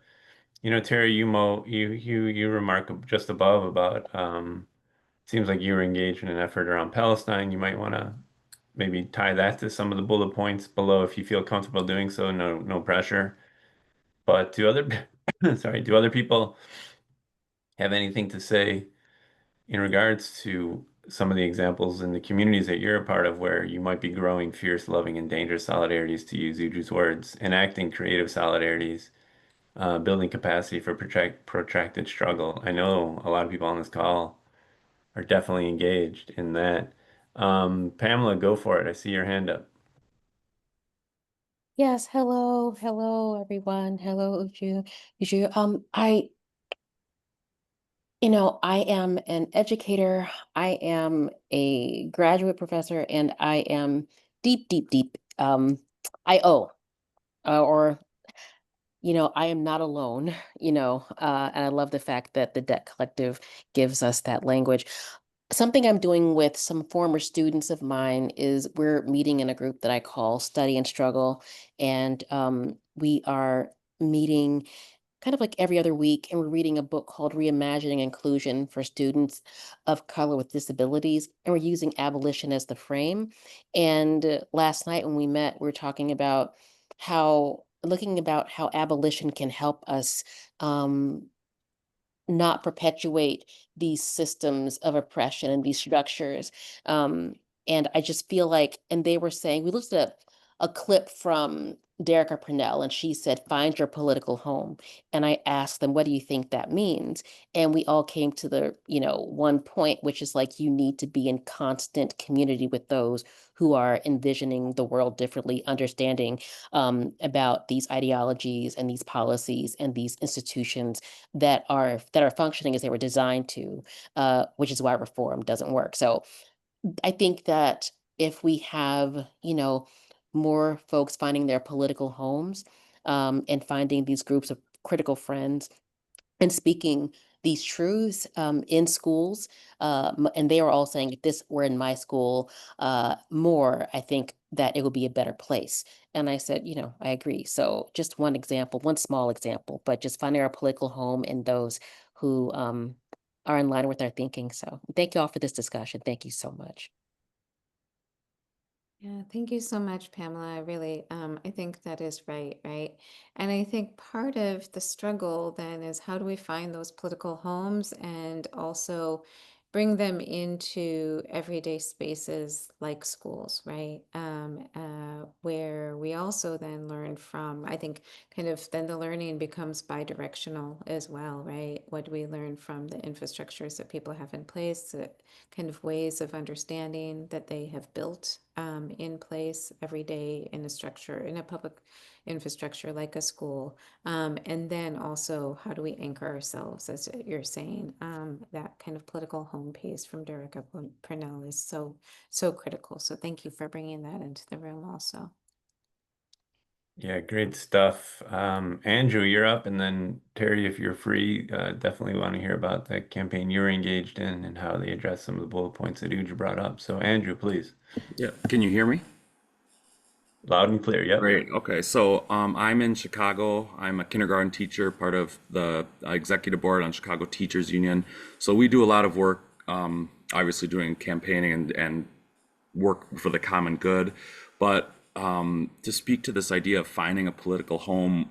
Terry, you remark just above about seems like you were engaged in an effort around Palestine. You might want to maybe tie that to some of the bullet points below if you feel comfortable doing so. No pressure. But do other do other people have anything to say in regards to some of the examples in the communities that you're a part of where you might be growing fierce, loving, and dangerous solidarities, to use Uju's words, enacting creative solidarities, building capacity for protracted struggle? I know a lot of people on this call are definitely engaged in that. Pamela, go for it. I see your hand up. Yes, hello everyone. Hello, Uju. I am an educator. I am a graduate professor, and I am deep, IO, or I am not alone, and I love the fact that the Debt Collective gives us that language. Something I'm doing with some former students of mine is we're meeting in a group that I call Study and Struggle. And we are meeting kind of like every other week, and we're reading a book called Reimagining Inclusion for Students of Color with Disabilities. And we're using abolition as the frame. And last night when we met, we were talking about looking about how abolition can help us not perpetuate these systems of oppression and these structures. And I just feel like, and they were saying, we looked at a clip from Derek Purnell, and she said, find your political home. And I asked them, what do you think that means? And we all came to the, one point, which is like, you need to be in constant community with those who are envisioning the world differently, understanding about these ideologies and these policies and these institutions that are functioning as they were designed to, which is why reform doesn't work. So I think that if we have, more folks finding their political homes, and finding these groups of critical friends and speaking these truths in schools, and they were all saying, if this were in my school more, I think that it would be a better place. And I said, I agree. So just one example, one small example, but just finding our political home in those who are in line with our thinking. So thank you all for this discussion. Thank you so much. Yeah, thank you so much, Pamela. I really, I think that is right? And I think part of the struggle then is how do we find those political homes and also bring them into everyday spaces like schools, right? Where we also then learn from, I think kind of then the learning becomes bi-directional as well, right? What do we learn from the infrastructures that people have in place, the kind of ways of understanding that they have built in place every day in a structure, in a public infrastructure like a school. And then also, how do we anchor ourselves, as you're saying? That kind of political home piece from Derek Purnell is so critical. So thank you for bringing that into the room also. Yeah, great stuff. Andrew, you're up, and then Terry, if you're free, definitely want to hear about that campaign you're engaged in and how they address some of the bullet points that Uju brought up. So Andrew, please. Yeah, can you hear me? Loud and clear, yep. Great. Okay, so I'm in Chicago. I'm a kindergarten teacher, part of the executive board on Chicago Teachers Union. So we do a lot of work, obviously doing campaigning and work for the common good. But to speak to this idea of finding a political home,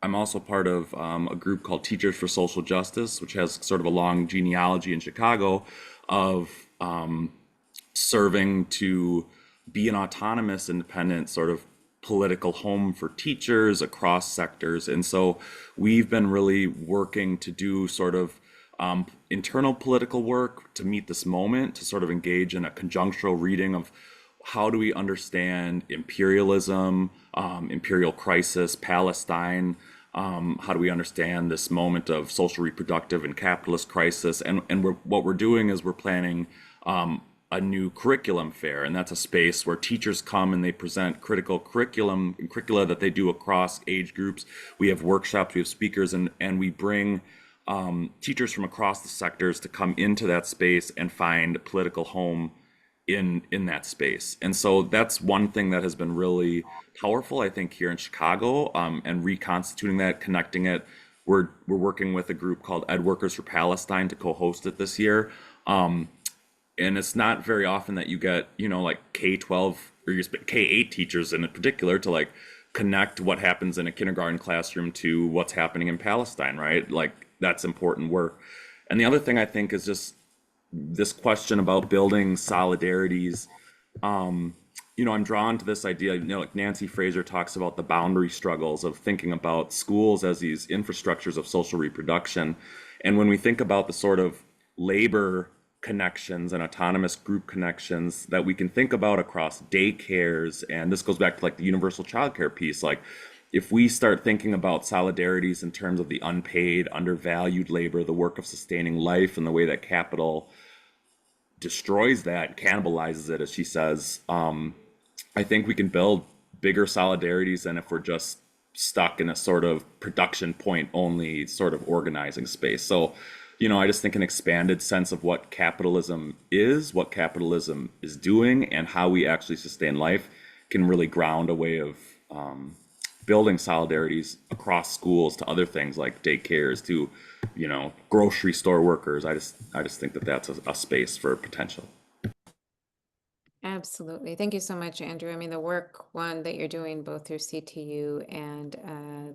I'm also part of a group called Teachers for Social Justice, which has sort of a long genealogy in Chicago of serving to be an autonomous, independent sort of political home for teachers across sectors. And so we've been really working to do sort of internal political work to meet this moment, to sort of engage in a conjunctural reading of how do we understand imperialism, imperial crisis, Palestine, how do we understand this moment of social reproductive and capitalist crisis? And what we're doing is we're planning a new curriculum fair, and that's a space where teachers come and they present critical curriculum and curricula that they do across age groups. We have workshops, we have speakers, and we bring teachers from across the sectors to come into that space and find political home in that space. And so that's one thing that has been really powerful, I think, here in Chicago, and reconstituting that, connecting it. We're working with a group called Ed Workers for Palestine to co-host it this year. And it's not very often that you get, like K-12 or K-8 teachers in particular to like connect what happens in a kindergarten classroom to what's happening in Palestine, right? Like that's important work. And the other thing I think is just this question about building solidarities. I'm drawn to this idea, like Nancy Fraser talks about the boundary struggles of thinking about schools as these infrastructures of social reproduction. And when we think about the sort of labor connections and autonomous group connections that we can think about across daycares, and this goes back to like the universal childcare piece, like if we start thinking about solidarities in terms of the unpaid, undervalued labor, the work of sustaining life, and the way that capital destroys that, cannibalizes it, as she says, I think we can build bigger solidarities than if we're just stuck in a sort of production point only sort of organizing space. So, I just think an expanded sense of what capitalism is doing, and how we actually sustain life can really ground a way of building solidarities across schools to other things like daycares, to grocery store workers. I just think that that's a space for potential. Absolutely. Thank you so much, Andrew. I mean, the work that you're doing both through CTU and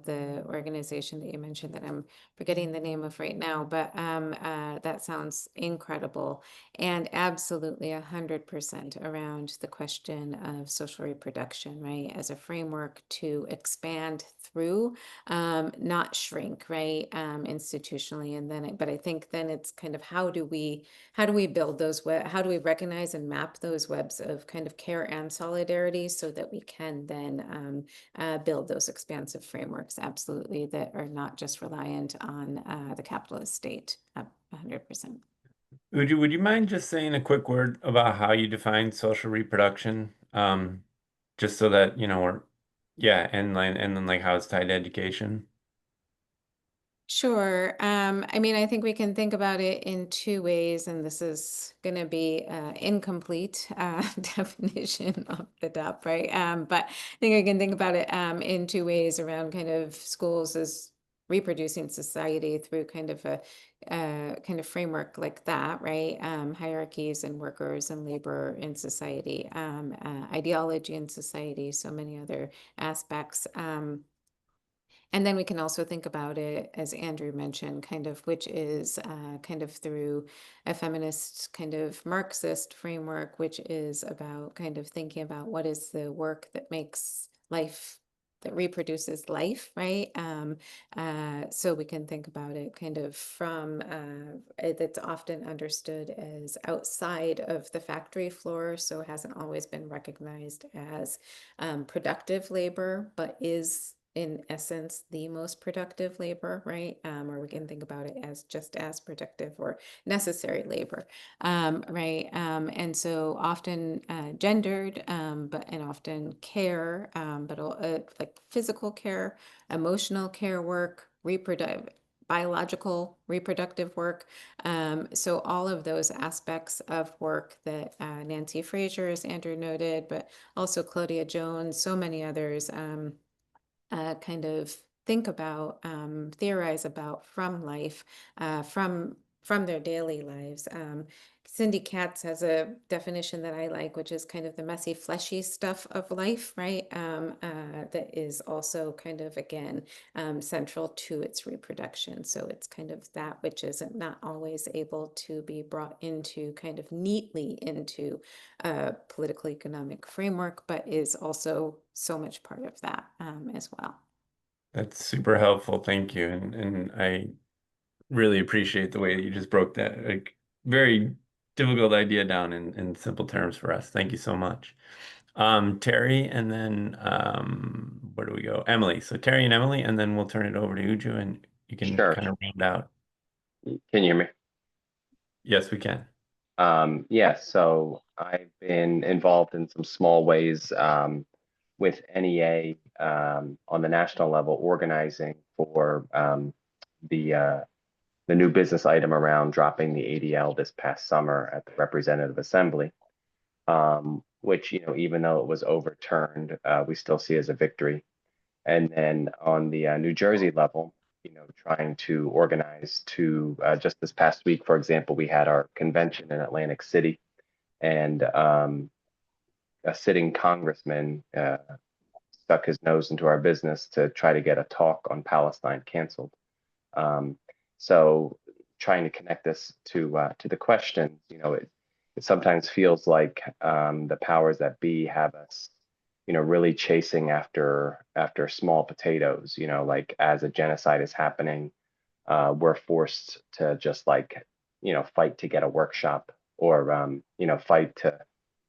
the organization that you mentioned that I'm forgetting the name of right now, but that sounds incredible, and absolutely 100% around the question of social reproduction, right? As a framework to expand through, not shrink, right? Institutionally, and then, but I think then it's kind of how do we build those how do we recognize and map those webs of kind of care and solidarity so that we can then build those expansive frameworks, absolutely, that are not just reliant on the capitalist state, 100%. Ujju, would you mind just saying a quick word about how you define social reproduction? Just so that, and then like how it's tied to education. Sure. I mean, I think we can think about it in two ways, and this is going to be incomplete definition off the top, right? But I think I can think about it in two ways around kind of schools as reproducing society through kind of a kind of framework like that, right? Hierarchies and workers and labor in society, ideology in society, so many other aspects. And then we can also think about it, as Andrew mentioned, kind of, which is kind of through a feminist kind of Marxist framework, which is about kind of thinking about what is the work that makes life, that reproduces life, right? So we can think about it kind of from, that's often understood as outside of the factory floor, so it hasn't always been recognized as productive labor, but is in essence the most productive labor, right? Or we can think about it as just as productive or necessary labor, right? And so often gendered, and often care, but like physical care, emotional care work, biological reproductive work. So all of those aspects of work that Nancy Fraser, as Andrew noted, but also Claudia Jones, so many others, kind of think about, theorize about from life, from their daily lives. Cindy Katz has a definition that I like, which is kind of the messy, fleshy stuff of life, right? That is also kind of, again, central to its reproduction. So it's kind of that which is not always able to be brought into kind of neatly into a political economic framework, but is also so much part of that as well. That's super helpful. Thank you. And I really appreciate the way that you just broke that like very difficult idea down in simple terms for us. Thank you so much. Terry, and then where do we go? Emily. So Terry and Emily, and then we'll turn it over to Ujju and you can Sure. kind of round out. Can you hear me? Yes, we can. Yeah, so I've been involved in some small ways with NEA on the national level, organizing for the the new business item around dropping the ADL this past summer at the Representative Assembly, which, you know, even though it was overturned, we still see as a victory. And then on the New Jersey level, you know, trying to organize to just this past week, for example, we had our convention in Atlantic City, and a sitting congressman stuck his nose into our business to try to get a talk on Palestine canceled. So trying to connect this to the question, you know, it sometimes feels like the powers that be have us, you know, really chasing after small potatoes. You know, like as a genocide is happening, we're forced to just like, you know, fight to get a workshop, or you know, fight to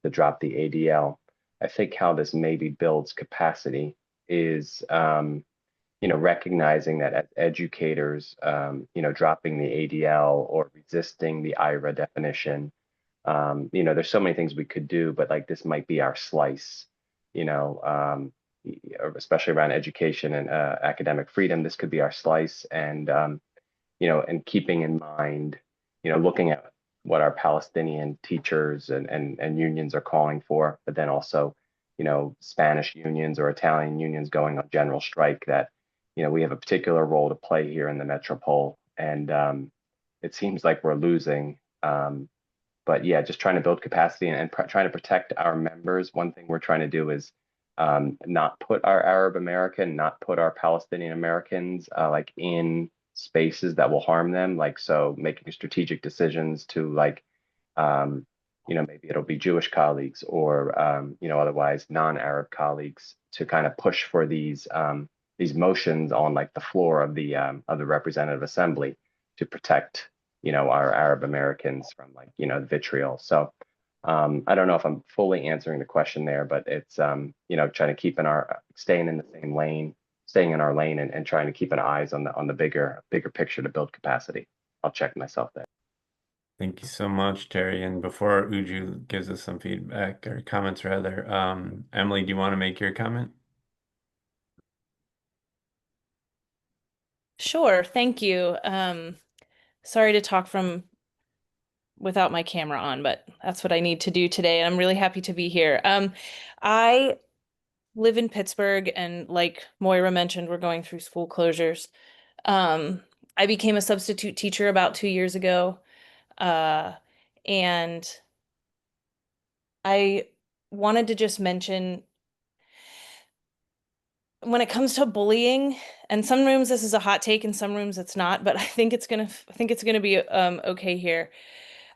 drop the ADL. I think how this maybe builds capacity is, you know, recognizing that as educators, you know, dropping the ADL or resisting the IRA definition, you know, there's so many things we could do, but like this might be our slice, you know, especially around education and academic freedom. This could be our slice, and you know, and keeping in mind, you know, looking at what our Palestinian teachers and unions are calling for, but then also, you know, Spanish unions or Italian unions going on general strike, that, you know, we have a particular role to play here in the metropole. And it seems like we're losing. But yeah, just trying to build capacity and trying to protect our members. One thing we're trying to do is not put our Arab American, not put our Palestinian Americans like in spaces that will harm them. Like, so making strategic decisions to like, you know, maybe it'll be Jewish colleagues or, you know, otherwise non-Arab colleagues to kind of push for these motions on like the floor of the Representative Assembly to protect, you know, our Arab Americans from like, you know, vitriol. So I don't know if I'm fully answering the question there, but it's, you know, trying to keep staying in the same lane, staying in our lane, and trying to keep an eyes on the bigger picture to build capacity. I'll check myself there. Thank you so much, Terry. And before Uju gives us some feedback or comments rather, Emily, do you want to make your comment? Sure, thank you. Sorry to talk from without my camera on, but that's what I need to do today, and I'm really happy to be here. I live in Pittsburgh, and like Moira mentioned, we're going through school closures. I became a substitute teacher about 2 years ago, and I wanted to just mention when it comes to bullying, and some rooms this is a hot take, in some rooms it's not, but I think it's gonna be okay here.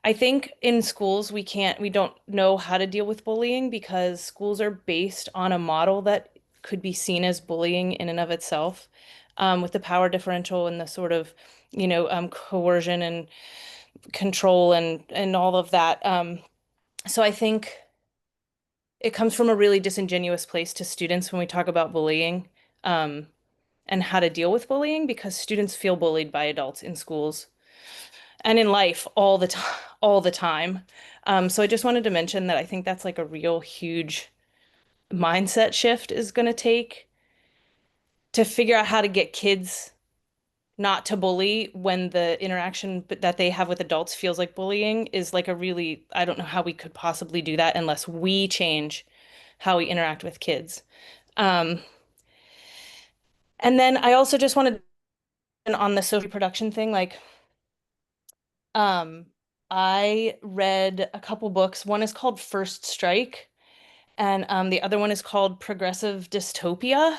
I think in schools we don't know how to deal with bullying because schools are based on a model that could be seen as bullying in and of itself, with the power differential and the sort of, you know, coercion and control and all of that. So I think it comes from a really disingenuous place to students when we talk about bullying, and how to deal with bullying, because students feel bullied by adults in schools and in life all the time, all the time. So I just wanted to mention that I think that's like a real huge mindset shift is going to take to figure out how to get kids not to bully when the interaction that they have with adults feels like bullying is like a really, I don't know how we could possibly do that unless we change how we interact with kids. Um, and then I also just wanted on the social production thing, like, um, I read a couple books. One is called First Strike, and the other one is called Progressive Dystopia.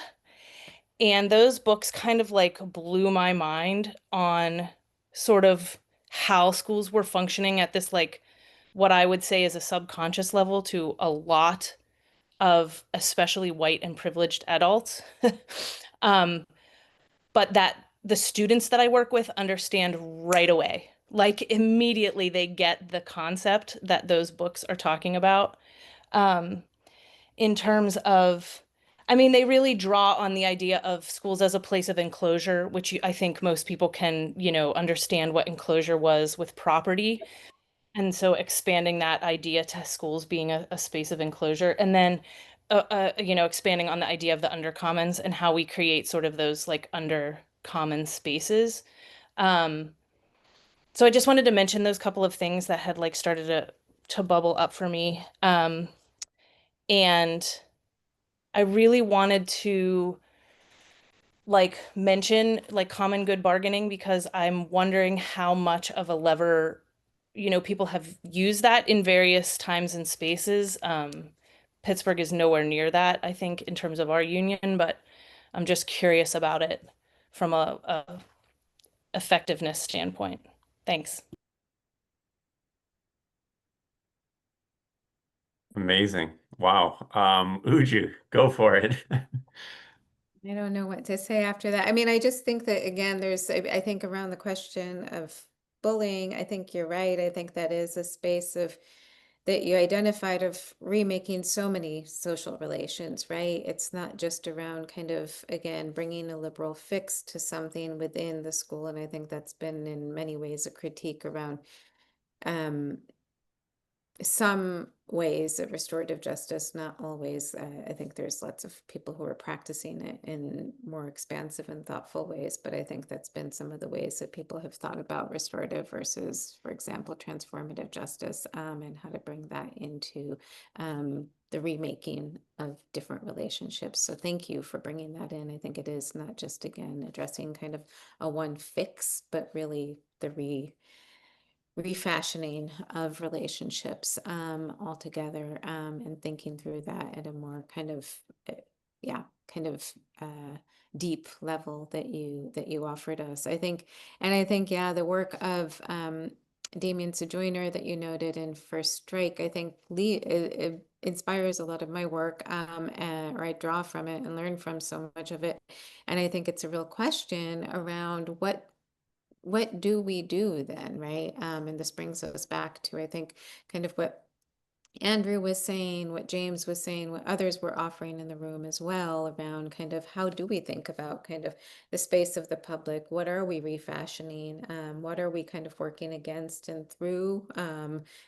And those books kind of like blew my mind on sort of how schools were functioning at this, like, what I would say is a subconscious level to a lot of especially white and privileged adults. Um, but that the students that I work with understand right away. Like immediately they get the concept that those books are talking about. Um, in terms of, I mean, they really draw on the idea of schools as a place of enclosure, which I think most people can, you know, understand what enclosure was with property. And so expanding that idea to schools being a space of enclosure, and then, you know, expanding on the idea of the undercommons and how we create sort of those like undercommon spaces. Um, so I just wanted to mention those couple of things that had like started to bubble up for me. And I really wanted to like mention like common good bargaining because I'm wondering how much of a lever, people have used that in various times and spaces. Pittsburgh is nowhere near that, I think, in terms of our union, but I'm just curious about it from a effectiveness standpoint. Thanks. Amazing. Wow. Uju, go for it. I don't know what to say after that. I mean, I just think that again, I think around the question of bullying, I think you're right. I think that is a space of that you identified of remaking so many social relations, right? It's not just around kind of, again, bringing a liberal fix to something within the school. And I think that's been in many ways a critique around some ways of restorative justice, not always. I think there's lots of people who are practicing it in more expansive and thoughtful ways, but I think that's been some of the ways that people have thought about restorative versus, for example, transformative justice, and how to bring that into the remaking of different relationships. So thank you for bringing that in. I think it is not just, again, addressing kind of a one fix, but really the refashioning of relationships altogether, and thinking through that at a more kind of deep level that you offered us. I think yeah, the work of Damien Sojourner that you noted in First Strike, I think it inspires a lot of my work, or I draw from it and learn from so much of it. And I think it's a real question around what do we do then, right? And this brings us back to, I think, kind of what Andrew was saying, what James was saying, what others were offering in the room as well around kind of how do we think about kind of the space of the public? What are we refashioning? What are we kind of working against and through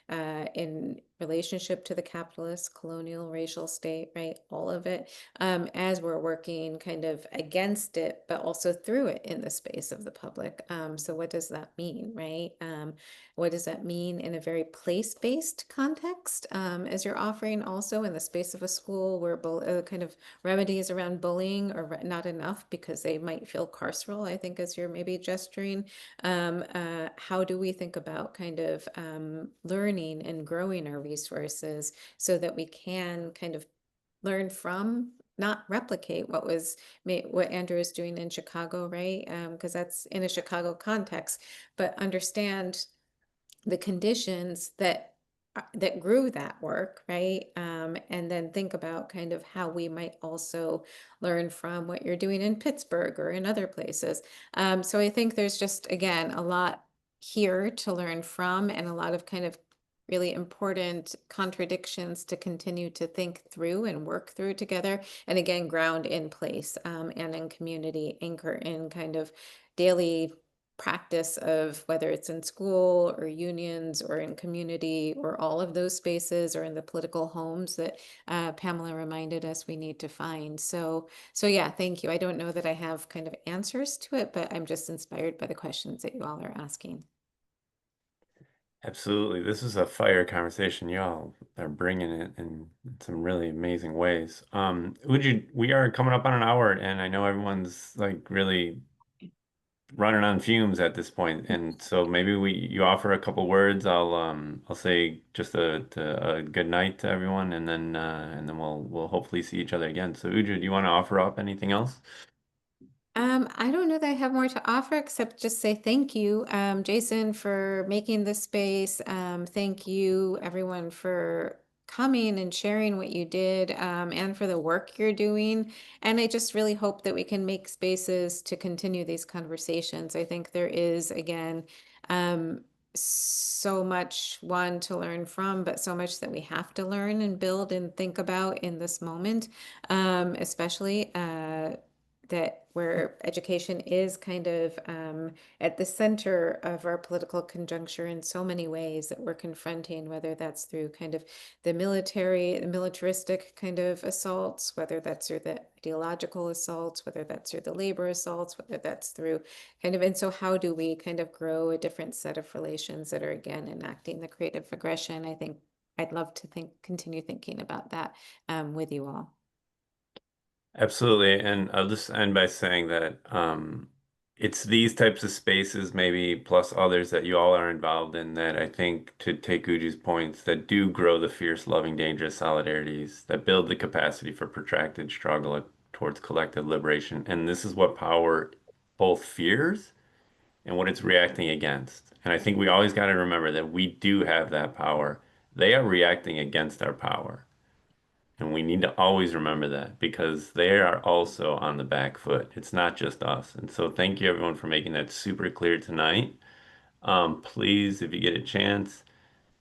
in relationship to the capitalist, colonial, racial state, right? All of it, as we're working kind of against it, but also through it in the space of the public. So what does that mean, right? What does that mean in a very place-based context, as you're offering also in the space of a school where kind of remedies around bullying are not enough because they might feel carceral, I think, as you're maybe gesturing. How do we think about kind of learning and growing our resources so that we can kind of learn from, not replicate what Andrew is doing in Chicago, right? Because that's in a Chicago context, but understand the conditions that grew that work, right? And then think about kind of how we might also learn from what you're doing in Pittsburgh or in other places. So I think there's just, again, a lot here to learn from and a lot of kind of really important contradictions to continue to think through and work through together. And again, ground in place, and in community, anchor in kind of daily practice of whether it's in school or unions or in community or all of those spaces or in the political homes that Pamela reminded us we need to find. So yeah, thank you. I don't know that I have kind of answers to it, but I'm just inspired by the questions that you all are asking. Absolutely. This is a fire conversation. Y'all are bringing it in some really amazing ways. Uju, we are coming up on an hour, and I know everyone's like really running on fumes at this point, and so maybe you offer a couple words. I'll say just a good night to everyone, and then we'll hopefully see each other again. So Uju, do you want to offer up anything else? I don't know that I have more to offer except just say thank you, Jason, for making this space. Thank you, everyone, for coming and sharing what you did, and for the work you're doing. And I just really hope that we can make spaces to continue these conversations. I think there is, again, so much to learn from, but so much that we have to learn and build and think about in this moment, especially that where education is kind of at the center of our political conjuncture in so many ways that we're confronting, whether that's through kind of the militaristic kind of assaults, whether that's through the ideological assaults, whether that's through the labor assaults, whether that's through kind of, and so how do we kind of grow a different set of relations that are, again, enacting the creative aggression? I think I'd love to continue thinking about that with you all. Absolutely. And I'll just end by saying that it's these types of spaces, maybe plus others that you all are involved in, that I think, to take Uju's points, that do grow the fierce, loving, dangerous solidarities, that build the capacity for protracted struggle towards collective liberation. And this is what power both fears and what it's reacting against. And I think we always got to remember that we do have that power. They are reacting against our power. And we need to always remember that, because they are also on the back foot. It's not just us. And so thank you everyone for making that super clear tonight. Please, if you get a chance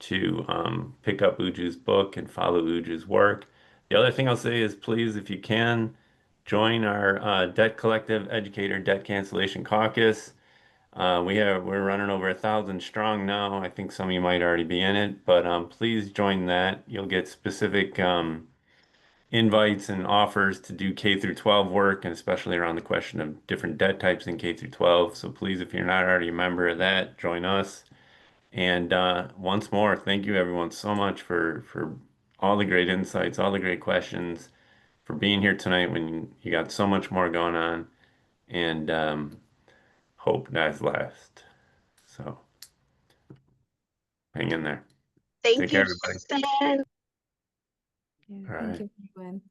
to pick up Uju's book and follow Uju's work. The other thing I'll say is, please, if you can, join our Debt Collective Educator Debt Cancellation Caucus. We're running over 1,000 strong now. I think some of you might already be in it, but please join that. You'll get specific invites and offers to do K through 12 work, and especially around the question of different debt types in K through 12. So please, if you're not already a member of that, join us. And once more, thank you everyone so much for all the great insights, all the great questions, for being here tonight when you got so much more going on. And hope dies last. So hang in there. Take Thank care, you, everybody. Stan. All Thank right. you, everyone.